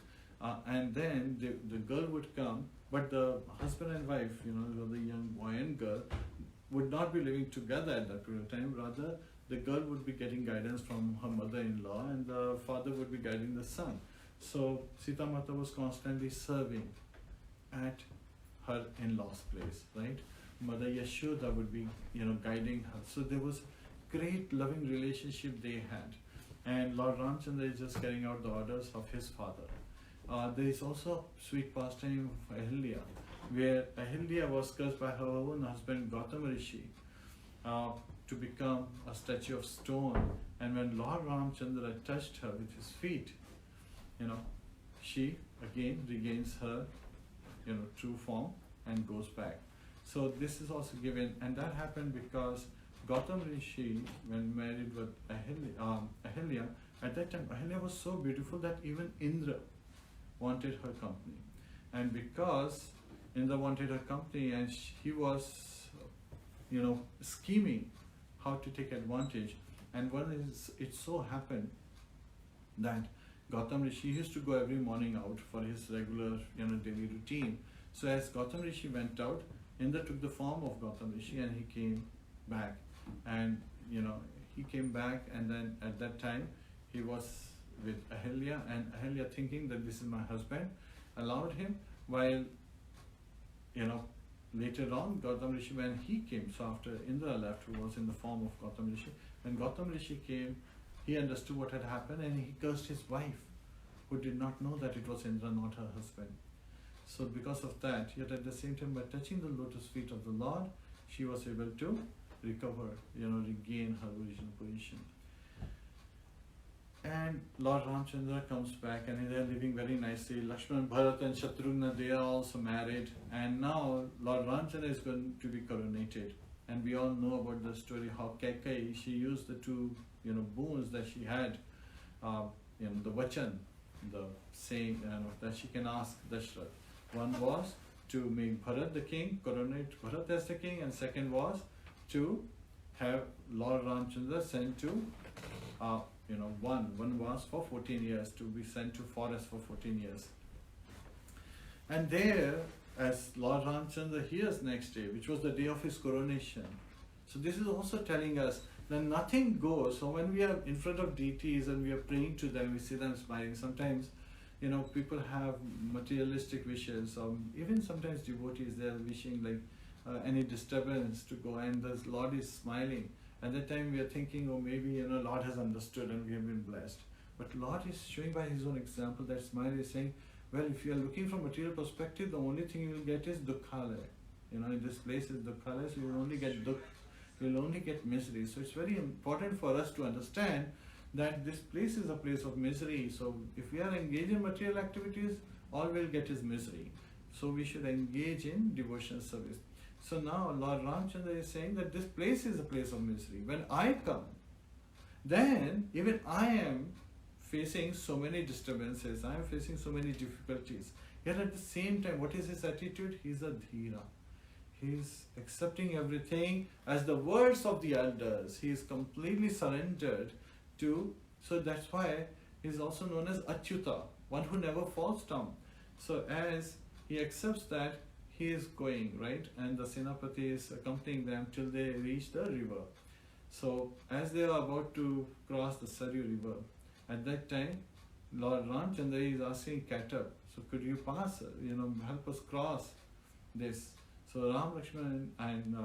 and then the girl would come, but the husband and wife, the young boy and girl, would not be living together at that period of time. Rather, the girl would be getting guidance from her mother-in-law, and the father would be guiding the son. So Sita Mata was constantly serving at her in-laws' place, right? Mother Yashoda would be, guiding her. So there was great loving relationship they had. And Lord Ramchandra is just carrying out the orders of his father. There is also sweet pastime of Ahilya, where Ahilya was cursed by her own husband Gautama Rishi to become a statue of stone. And when Lord Ramchandra touched her with his feet, she again regains her, true form and goes back. So this is also given, and that happened because Gautama Rishi, when married with Ahilya, at that time Ahilya was so beautiful that even Indra wanted her company. And because Indra wanted her company, and he was, scheming how to take advantage. And it so happened that Gautama Rishi used to go every morning out for his regular, daily routine. So as Gautama Rishi went out, Indra took the form of Gautama Rishi and he came back. And he came back, and then at that time he was with Ahilya, and Ahilya, thinking that this is my husband, allowed him, while later on Gautama Rishi, when he came, so after Indra left, who was in the form of Gautama Rishi, when Gautama Rishi came, he understood what had happened, and he cursed his wife, who did not know that it was Indra, not her husband. So because of that, yet at the same time, by touching the lotus feet of the Lord, she was able to recover, regain her original position. And Lord Ramchandra comes back, and they are living very nicely. Lakshman, Bharat and Shatrughna, they are also married. And now Lord Ramchandra is going to be coronated. And we all know about the story how Kaikai, she used the two, boons that she had, the vachan, the saying that she can ask Dashrath. One was to make Bharat the king, coronate Bharat as the king, and second was to have Lord Ramchandra sent to, one was for 14 years, to be sent to forest for 14 years. And there, as Lord Ramchandra hears next day, which was the day of his coronation, so this is also telling us that nothing goes. So when we are in front of deities and we are praying to them, we see them smiling. Sometimes, people have materialistic wishes, or even sometimes devotees, they are wishing like any disturbance to go, and the Lord is smiling. At that time we are thinking, oh, maybe Lord has understood and we have been blessed. But Lord is showing by his own example that smile is saying, well, if you are looking from material perspective, the only thing you will get is dukkhalaya. In this place is dukkhalaya, so you will only get dukh, you will only get misery. So it's very important for us to understand that this place is a place of misery. So if we are engaged in material activities, all we'll get is misery. So we should engage in devotional service. So now Lord Ramchandra is saying that this place is a place of misery. When I come, then even I am facing so many disturbances, I am facing so many difficulties. Yet at the same time, what is his attitude? He is a dhira. He is accepting everything as the words of the elders. He is completely surrendered to, so that's why he is also known as Achyuta, one who never falls down. So as he accepts that, he is going, right? And the Senapati is accompanying them till they reach the river. So as they are about to cross the Saryu river, at that time, Lord Ramchandra is asking Katab, so could you pass, help us cross this. So Ram, Lakshman and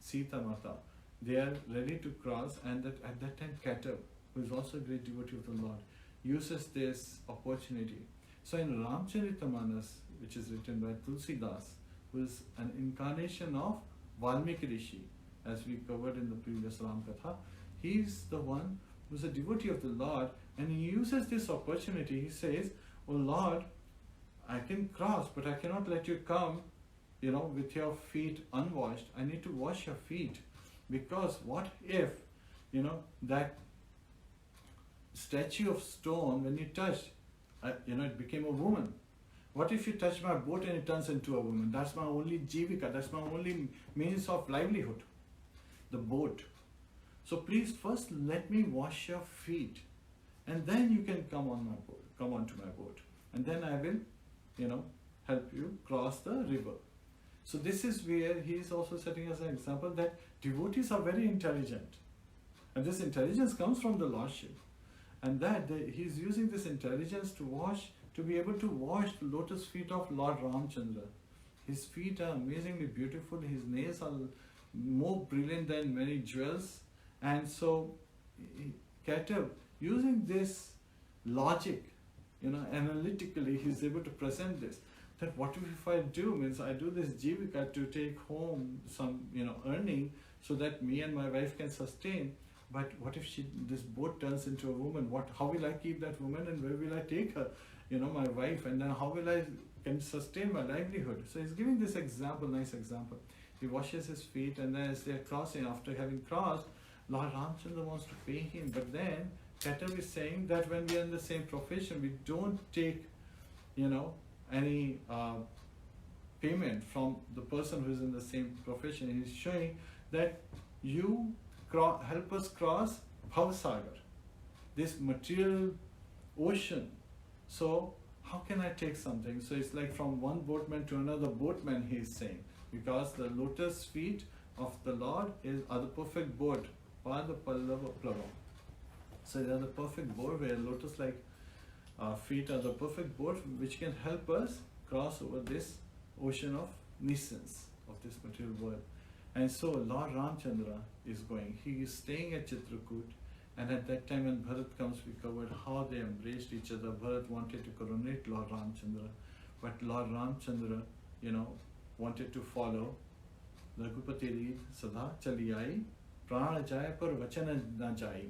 Sita Mata, they are ready to cross, and at that time Katab, who is also a great devotee of the Lord, uses this opportunity. So in Ramcharitamanas, which is written by Tulsidas, who is an incarnation of Valmiki Rishi, as we covered in the previous Ram Katha, he is the one who is a devotee of the Lord, and he uses this opportunity. He says, "Oh Lord, I can cross, but I cannot let you come, with your feet unwashed. I need to wash your feet, because what if, that statue of stone, when you touched, it became a woman. What if you touch my boat and it turns into a woman? That's my only jivika, that's my only means of livelihood, the boat. So please first let me wash your feet, and then you can come onto my boat, and then I will, help you cross the river." So this is where he is also setting us an example that devotees are very intelligent, and this intelligence comes from the Lordship, and that he is using this intelligence to be able to wash the lotus feet of Lord Ramchandra. His feet are amazingly beautiful, his nails are more brilliant than many jewels, and so Katav, using this logic, analytically, he's able to present this. That what if I do, means I do this jivika to take home some, earning, so that me and my wife can sustain. But what if this boat turns into a woman? How will I keep that woman, and where will I take her? My wife, and then how will I can sustain my livelihood? So he's giving this example, nice example. He washes his feet, and then as they're crossing, after having crossed, Lord Ramchandra wants to pay him. But then Katav is saying that when we are in the same profession, we don't take, any payment from the person who is in the same profession. He's showing that you help us cross Bhavasagar, this material ocean. So how can I take something? So it's like from one boatman to another boatman, he is saying, because the lotus feet of the Lord are the perfect boat, Pada Pallava Plava. So they are the perfect boat, where lotus-like feet are the perfect boat which can help us cross over this ocean of nuisance of this material world. And so Lord Ramchandra is going. He is staying at Chitrakoot, and at that time when Bharat comes, we covered how they embraced each other. Bharat wanted to coronate Lord Ramchandra, but Lord Ramchandra, wanted to follow Raghupati Reed Sadha Chaliyai, Prana Jai Par Vachana Na Jai.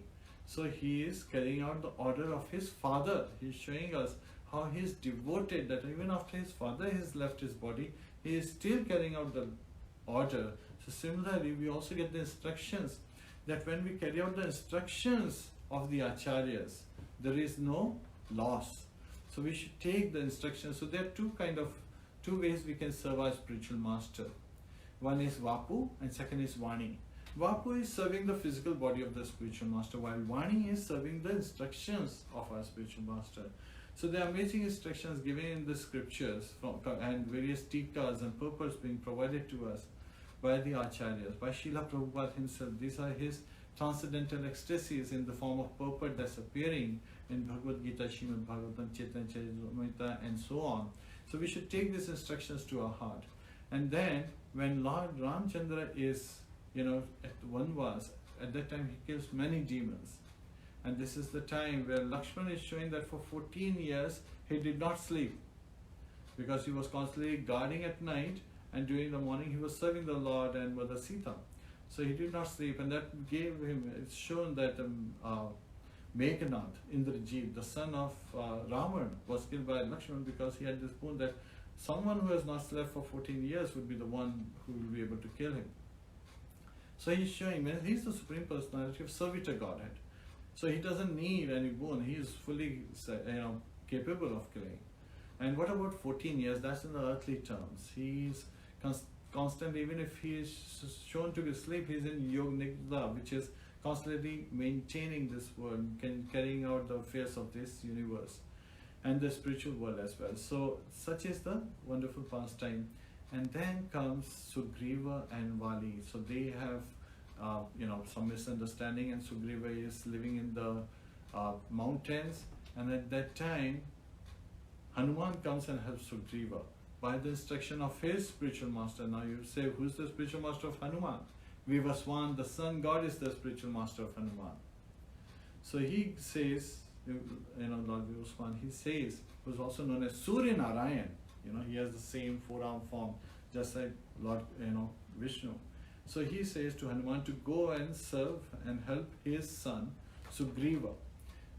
So he is carrying out the order of his father. He is showing us how he is devoted, that even after his father has left his body, he is still carrying out the order. So similarly, we also get the instructions that when we carry out the instructions of the acharyas, there is no loss. So we should take the instructions. So there are two ways we can serve our spiritual master. One is Vapu and second is Vani. Vapu is serving the physical body of the spiritual master, while Vani is serving the instructions of our spiritual master. So there are amazing instructions given in the scriptures and various tikas and purports being provided to us by the acharyas, by Srila Prabhupada himself. These are his transcendental ecstasies in the form of purport that's appearing in Bhagavad Gita, Srimad Bhagavatam, Chaitanya Charitamrita, and so on. So we should take these instructions to our heart. And then when Lord Ramchandra is, at Vanvas, at that time he kills many demons. And this is the time where Lakshman is showing that for 14 years he did not sleep, because he was constantly guarding at night, and during the morning he was serving the Lord and Mother Sita. So he did not sleep, and that gave him, it's shown that Meghnath, Indrajit, the son of Ravan, was killed by Lakshman because he had this boon that someone who has not slept for 14 years would be the one who will be able to kill him. So he's showing, he's the Supreme Personality of Savita Godhead. So he doesn't need any boon, he is fully capable of killing. And what about 14 years? That's in the earthly terms. He's constantly, even if he is shown to be asleep, he's in Yog Nigda, which is constantly maintaining this world, carrying out the affairs of this universe and the spiritual world as well. So such is the wonderful pastime. And then comes Sugriva and Vali. So they have some misunderstanding, and Sugriva is living in the mountains, and at that time Hanuman comes and helps Sugriva by the instruction of his spiritual master. Now you say, who's the spiritual master of Hanuman? Vivaswan, the sun god, is the spiritual master of Hanuman. So he says Lord Usman, he says, who's also known as Surya Narayan. He has the same four-arm form, just like Lord, Vishnu. So he says to Hanuman to go and serve and help his son Sugriva.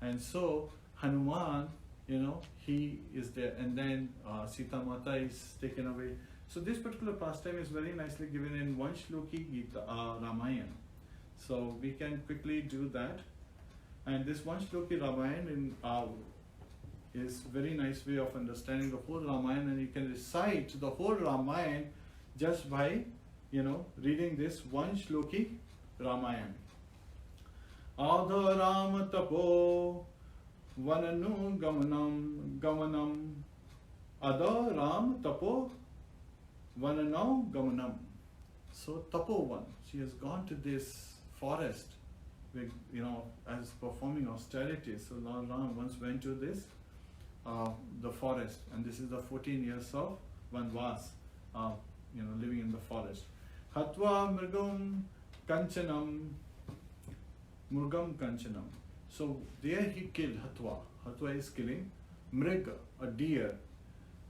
And so Hanuman, he is there, and then Sita Mata is taken away. So this particular pastime is very nicely given in one Shloki Gita, Ramayana. So we can quickly do that. And this one Shloki Ramayana is very nice way of understanding the whole Ramayana, and you can recite the whole Ramayana just by reading this one Shloki Ramayana. Adha Ram Tapo Vananu Gamanam Adha Ram Tapo Vananu Gamanam. So Tapovan, she has gone to this forest with, as performing austerities. So Lord Ram once went to this the forest, and this is the 14 years of Vanvas, living in the forest. Hatva Murgam Kanchanam. So there he killed Hatva. Hatva is killing Mriga, a deer.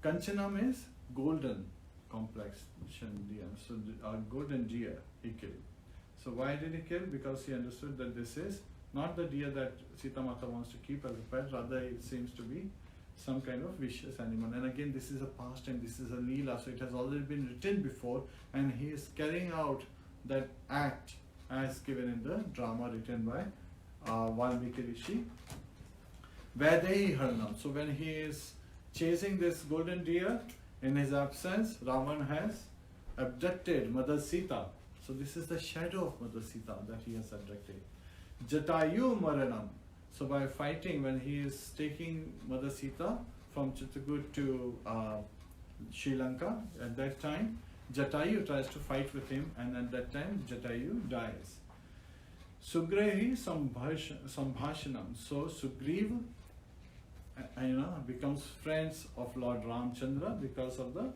Kanchanam is golden complexion deer. So a golden deer he killed. So why did he kill? Because he understood that this is not the deer that Sita Mata wants to keep as a pet, rather it seems to be some kind of vicious animal. And again, this is a pastime, this is a Leela, so it has already been written before, and he is carrying out that act as given in the drama written by Valmiki Rishi. Vaidehi Harnam. So when he is chasing this golden deer, in his absence, Ravan has abducted Mother Sita. So this is the shadow of Mother Sita that he has abducted. Jatayu Maranam. So by fighting, when he is taking Mother Sita from Chitragut to Sri Lanka, at that time, Jatayu tries to fight with him, and at that time, Jatayu dies. Sugrivi Sambhashanam. So Sugriv becomes friends of Lord Rāmacandra because of the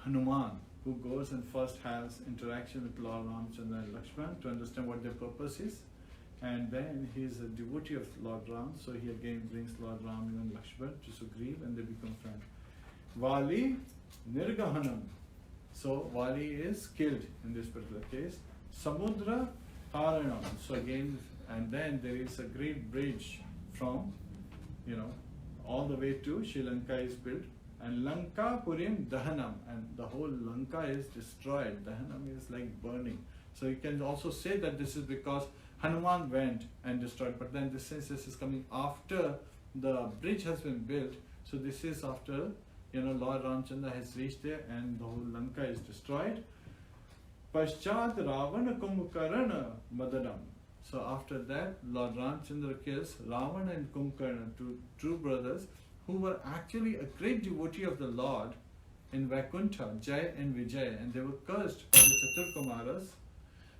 Hanuman, who goes and first has interaction with Lord Rāmacandra and Lakshman to understand what their purpose is. And then he is a devotee of Lord Ram, so he again brings Lord Ram and Lakshman to Sugriv, and they become friends. Vali Nirgahanam. So Vali is killed in this particular case. Samudra Haranam. So again, and then there is a great bridge from, all the way to Sri Lanka is built. And Lanka Purim Dahanam, and the whole Lanka is destroyed. Dahanam is like burning. So you can also say that this is because Hanuman went and destroyed, but then since this is coming after the bridge has been built, so this is after Lord Ramchandra has reached there and the whole Lanka is destroyed. Paschat Ravana Kumbhakarna Madanam. So after that, Lord Ramchandra kills Ravana and Kumbhakarna, two true brothers who were actually a great devotee of the Lord in Vaikuntha, Jai and Vijay, and they were cursed by the Chaturkumaras.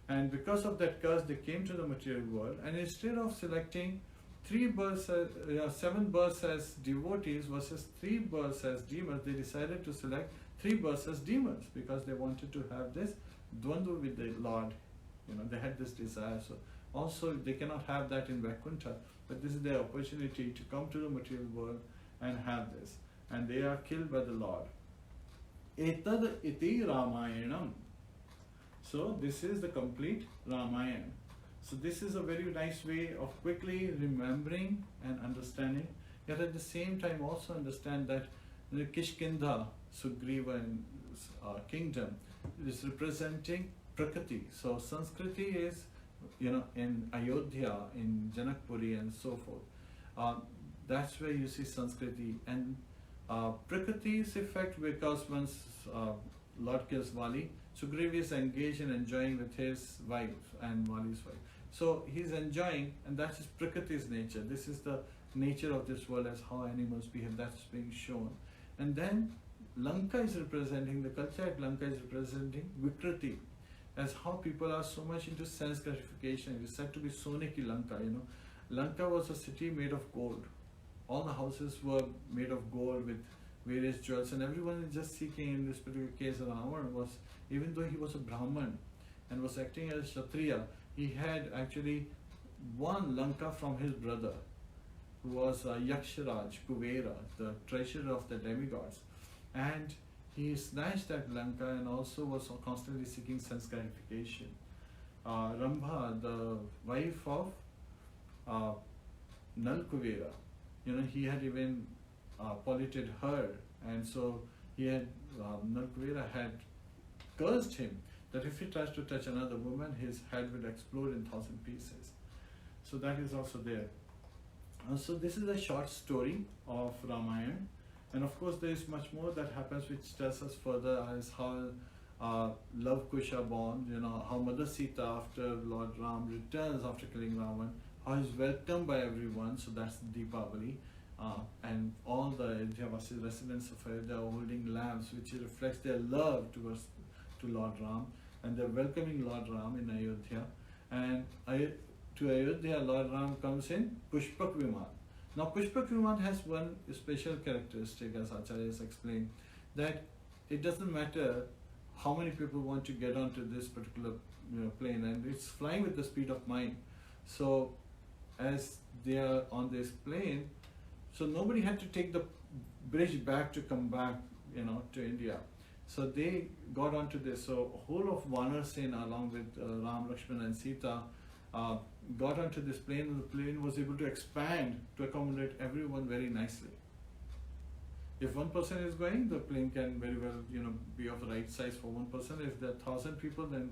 And because of that curse, they came to the material world, and instead of selecting 7 births as devotees versus 3 births as demons, they decided to select 3 births as demons because they wanted to have this dvandva with the Lord. They had this desire. So also they cannot have that in Vaikuntha, but this is their opportunity to come to the material world and have this. And they are killed by the Lord. Etad iti Ramayanam. So this is the complete Ramayana. So this is a very nice way of quickly remembering and understanding, yet at the same time also understand that the Kishkinda, Sugriva and kingdom is representing Prakriti. So Sanskriti is, in Ayodhya, in Janakpuri and so forth. That's where you see Sanskriti. And Prakriti's effect, because once Lord kills Vali, Sugriva is engaged in enjoying with his wife and Vali's wife. So he's enjoying, and that is Prakriti's nature. This is the nature of this world, as how animals behave, that's being shown. And then Lanka is representing, the culture at Lanka is representing Vikriti, as how people are so much into sense gratification. It is said to be Soniki Lanka, Lanka was a city made of gold. All the houses were made of gold with various jewels, and everyone is just seeking, in this particular case, Ravana was, even though he was a Brahman and was acting as Kshatriya, he had actually won Lanka from his brother, who was Yaksharaj, Kuvera, the treasurer of the demigods. And he snatched that Lanka and also was constantly seeking sense gratification. Rambha, the wife of Nal Kuvera, he had even polluted her, and so he had Nal Kuvera had cursed him that if he tries to touch another woman, his head will explode in 1,000 pieces. So that is also there. So this is a short story of Ramayana, and of course there is much more that happens which tells us further as how Love Kush are born, how Mother Sita after Lord Ram returns after killing Ravan, how he's welcomed by everyone, so that's Deepavali. And all the Ayodhya residents of Ayodhya are holding lamps which reflects their love to Lord Ram, and they're welcoming Lord Ram in Ayodhya. And to Ayodhya, Lord Ram comes in Pushpak Viman. Now Pushpak Viman has one special characteristic, as Acharyas explained, that it doesn't matter how many people want to get onto this particular plane, and it's flying with the speed of mind. So as they are on this plane, so nobody had to take the bridge back to come back, to India. So they got onto this. So whole of Vanar Sena along with Ram, Lakshmana and Sita got onto this plane, and the plane was able to expand to accommodate everyone very nicely. If one person is going, the plane can very well, be of the right size for one person. If there are 1,000 people, then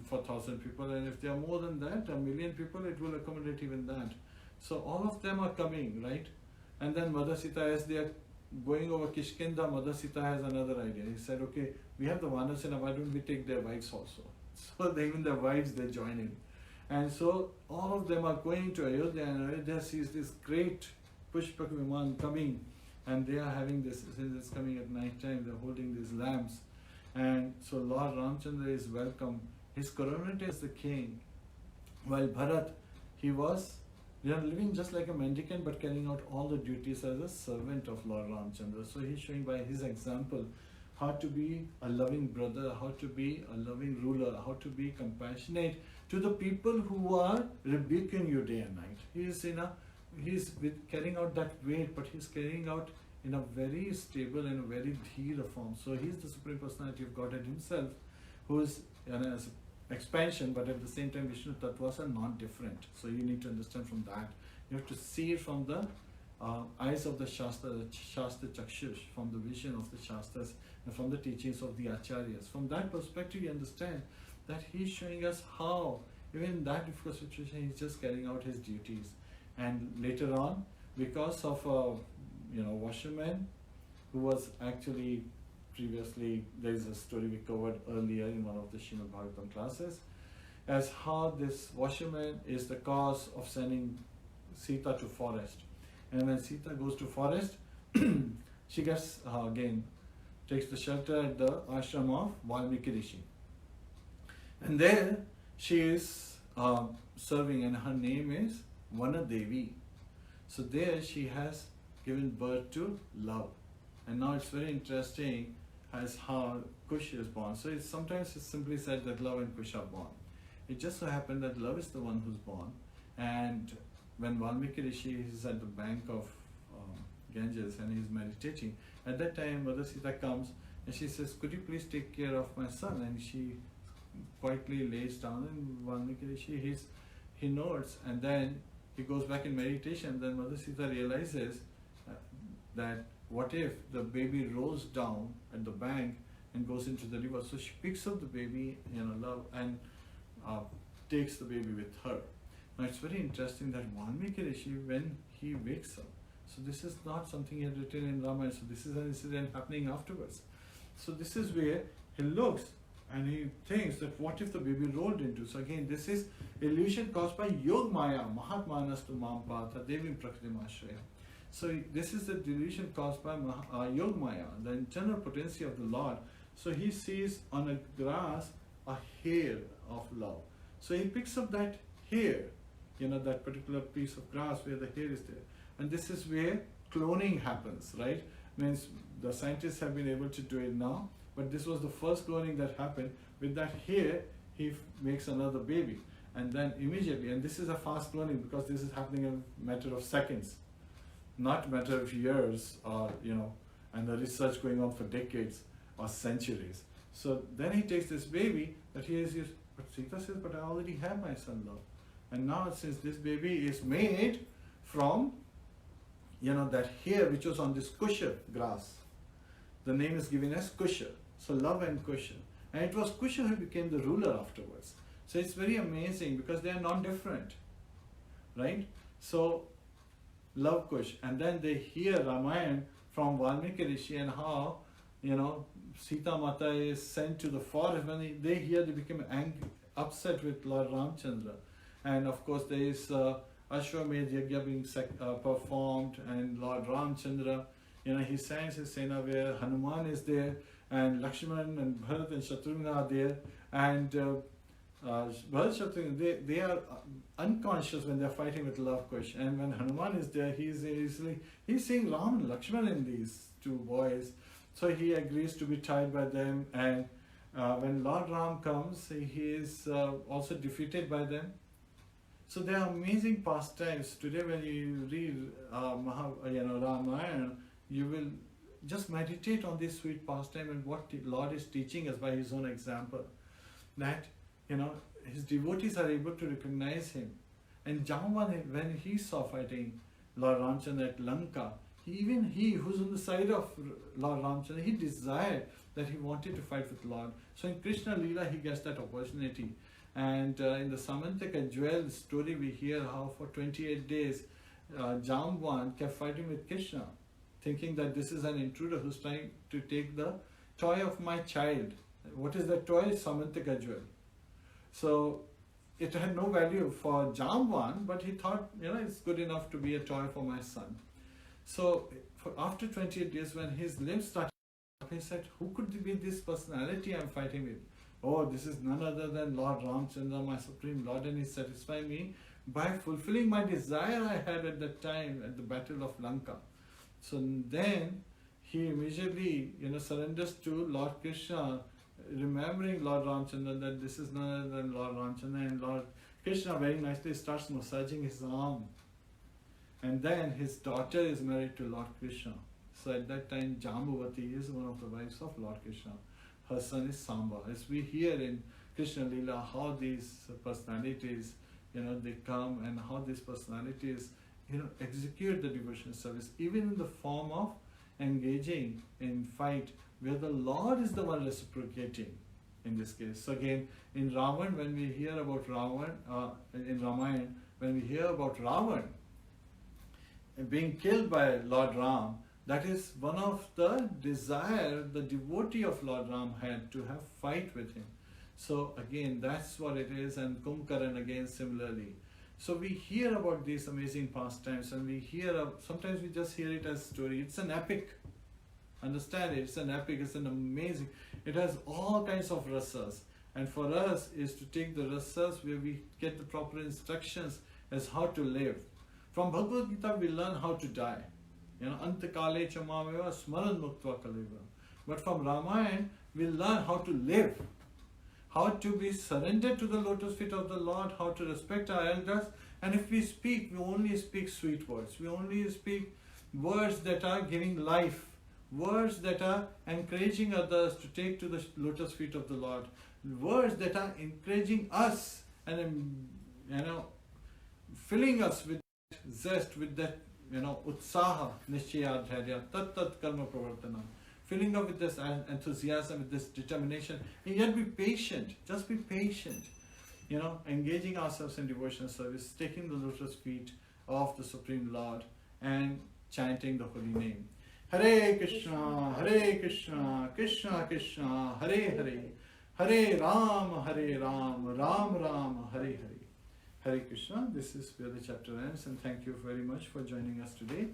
for 1,000 people, and if there are more than that, 1,000,000 people, it will accommodate even that. So all of them are coming, right? And then Mother Sita, as they are going over Kishkinda, Mother Sita has another idea. He said, okay, we have the Vanasena, why don't we take their wives also? So even their wives, they join in. And so all of them are going to Ayodhya, and Ayodhya sees this great Pushpak Viman coming, and they are having this, since it's coming at night time, they're holding these lamps. And so Lord Ramchandra is welcome. His coronet is the king, while Bharat, he was living just like a mendicant but carrying out all the duties as a servant of Lord Ramchandra. So he's showing by his example how to be a loving brother, how to be a loving ruler, how to be compassionate to the people who are rebuking you day and night. He's carrying out that weight, but he's carrying out in a very stable and a very dhira form. So he's the Supreme Personality of Godhead himself, who is as expansion, but at the same time Vishnu Tattvas are not different. So you need to understand from that. You have to see it from the eyes of the Shastra Chakshush, from the vision of the Shastras and from the teachings of the Acharyas. From that perspective you understand that he's showing us how, even in that difficult situation, he's just carrying out his duties. And later on, because of a washerman who was actually previously, there is a story we covered earlier in one of the Srimad Bhagavatam classes, as how this washerman is the cause of sending Sita to forest. And when Sita goes to forest, she gets, takes the shelter at the ashram of Valmiki Rishi. And there she is serving, and her name is Vana Devi. So there she has given birth to love. And now it's very interesting as how Kush is born. So sometimes it's simply said that love and Kush are born. It just so happened that love is the one who's born. And when Valmiki Rishi is at the bank of Ganges and he's meditating, at that time Mother Sita comes and she says, could you please take care of my son? And she quietly lays down, and Valmiki Rishi, he nods, and then he goes back in meditation. Then Mother Sita realizes that what if the baby rolls down at the bank and goes into the river? So she picks up the baby, love, and takes the baby with her. Now it's very interesting that Valmiki Rishi, when he wakes up, so this is not something he had written in Ramayana, so this is an incident happening afterwards. So this is where he looks and he thinks that what if the baby rolled into? So again, this is illusion caused by Yog Maya, Mahatmanastu Mampatha Devim Prakritim Ashraya. So this is the delusion caused by Yog Maya, the internal potency of the Lord. So he sees on a grass a hair of love. So he picks up that hair, that particular piece of grass where the hair is there. And this is where cloning happens, right? Means the scientists have been able to do it now, but this was the first cloning that happened. With that hair, he makes another baby. and then immediately, and this is a fast learning because this is happening in a matter of seconds, not matter of years, or and the research going on for decades or centuries. So then he takes this baby that he is used, but Sita says, but I already have my son love. And now since this baby is made from, that hair which was on this kusha grass, the name is given as kusha. So love and kusha. And it was kusha who became the ruler afterwards. So it's very amazing because they are not different, right? So love kush. And then they hear Ramayana from Valmiki Rishi and how, Sita Mata is sent to the forest. When they hear, they become upset with Lord Rāmacandra. And of course there is Ashwamedh Yajna being performed, and Lord Rāmacandra, he sends his Sena where Hanuman is there, and Lakshman and Bharat and Shatrugna are there, and Bharat Shatrugna, they are unconscious when they are fighting with love kush, and when Hanuman is there, he's seeing Ram and Lakshman in these two boys, so he agrees to be tied by them, and when Lord Ram comes, he is also defeated by them. So there are amazing pastimes. Today when you read Ramayana, you will just meditate on this sweet pastime and what the Lord is teaching us by His own example. That, His devotees are able to recognize Him. And Jamban, when he saw fighting Lord Ramachandra at Lanka, even he who's on the side of Lord Ramachandra, he desired that he wanted to fight with Lord. So in Krishna Leela, he gets that opportunity. And in the Samantaka jewel story, we hear how for 28 days, Jamban kept fighting with Krishna, thinking that this is an intruder who's trying to take the toy of my child. What is that toy? Samantaka jewel. So it had no value for Jamban, but he thought, it's good enough to be a toy for my son. So after 28 days, when his limbs started, he said, who could be this personality I'm fighting with? Oh, this is none other than Lord Ramachandra, my Supreme Lord, and He satisfied me by fulfilling my desire I had at that time at the Battle of Lanka. So then he immediately, surrenders to Lord Krishna, remembering Lord Ramachandra that this is none other than Lord Ramachandra, and Lord Krishna very nicely starts massaging his arm. And then his daughter is married to Lord Krishna. So at that time, Jambavati is one of the wives of Lord Krishna. Her son is Samba. As we hear in Krishna Leela, how these personalities, they come, and how these personalities, execute the devotional service, even in the form of engaging in fight, where the Lord is the one reciprocating in this case. So again, in Ravan, when we hear about Ravan, in Ramayana, when we hear about Ravan being killed by Lord Ram, that is one of the desire the devotee of Lord Ram had, to have fight with him. So again, that's what it is, and Kumbhakaran again similarly. So we hear about these amazing pastimes, and we hear, sometimes we just hear it as story. It's an epic. Understand it, it's an epic, it's an amazing, it has all kinds of rasas. And for us is to take the rasas where we get the proper instructions as how to live. From Bhagavad Gita we learn how to die. Antakale chamaveva smaran muktva kaleva. But from Ramayana we learn how to live, how to be surrendered to the lotus feet of the Lord, how to respect our elders. And if we speak, we only speak sweet words. We only speak words that are giving life, words that are encouraging others to take to the lotus feet of the Lord, words that are encouraging us and filling us with zest, with that utsaha, nishchaya dharya, tat karma pravartanam, filling up with this enthusiasm, with this determination, and yet be patient, just be patient, engaging ourselves in devotional service, taking the lotus feet of the Supreme Lord and chanting the holy name. Hare Krishna, Krishna Krishna, Hare Hare, Hare Ram, Ram Ram, Hare Hare. Hare Krishna, this is where the chapter ends, and thank you very much for joining us today,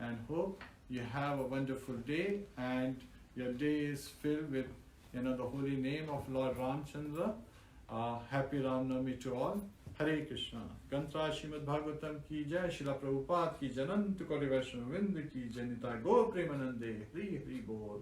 and hope you have a wonderful day, and your day is filled with the holy name of Lord Ramachandra. Happy RamNavmi to all. Hare Krishna. Gantra Srimad Bhagavatam ki jai, Srila Prabhupada ki Janant Kori Vaishnava Vrind ki Janita Go Premanande. Hri Hri Bol.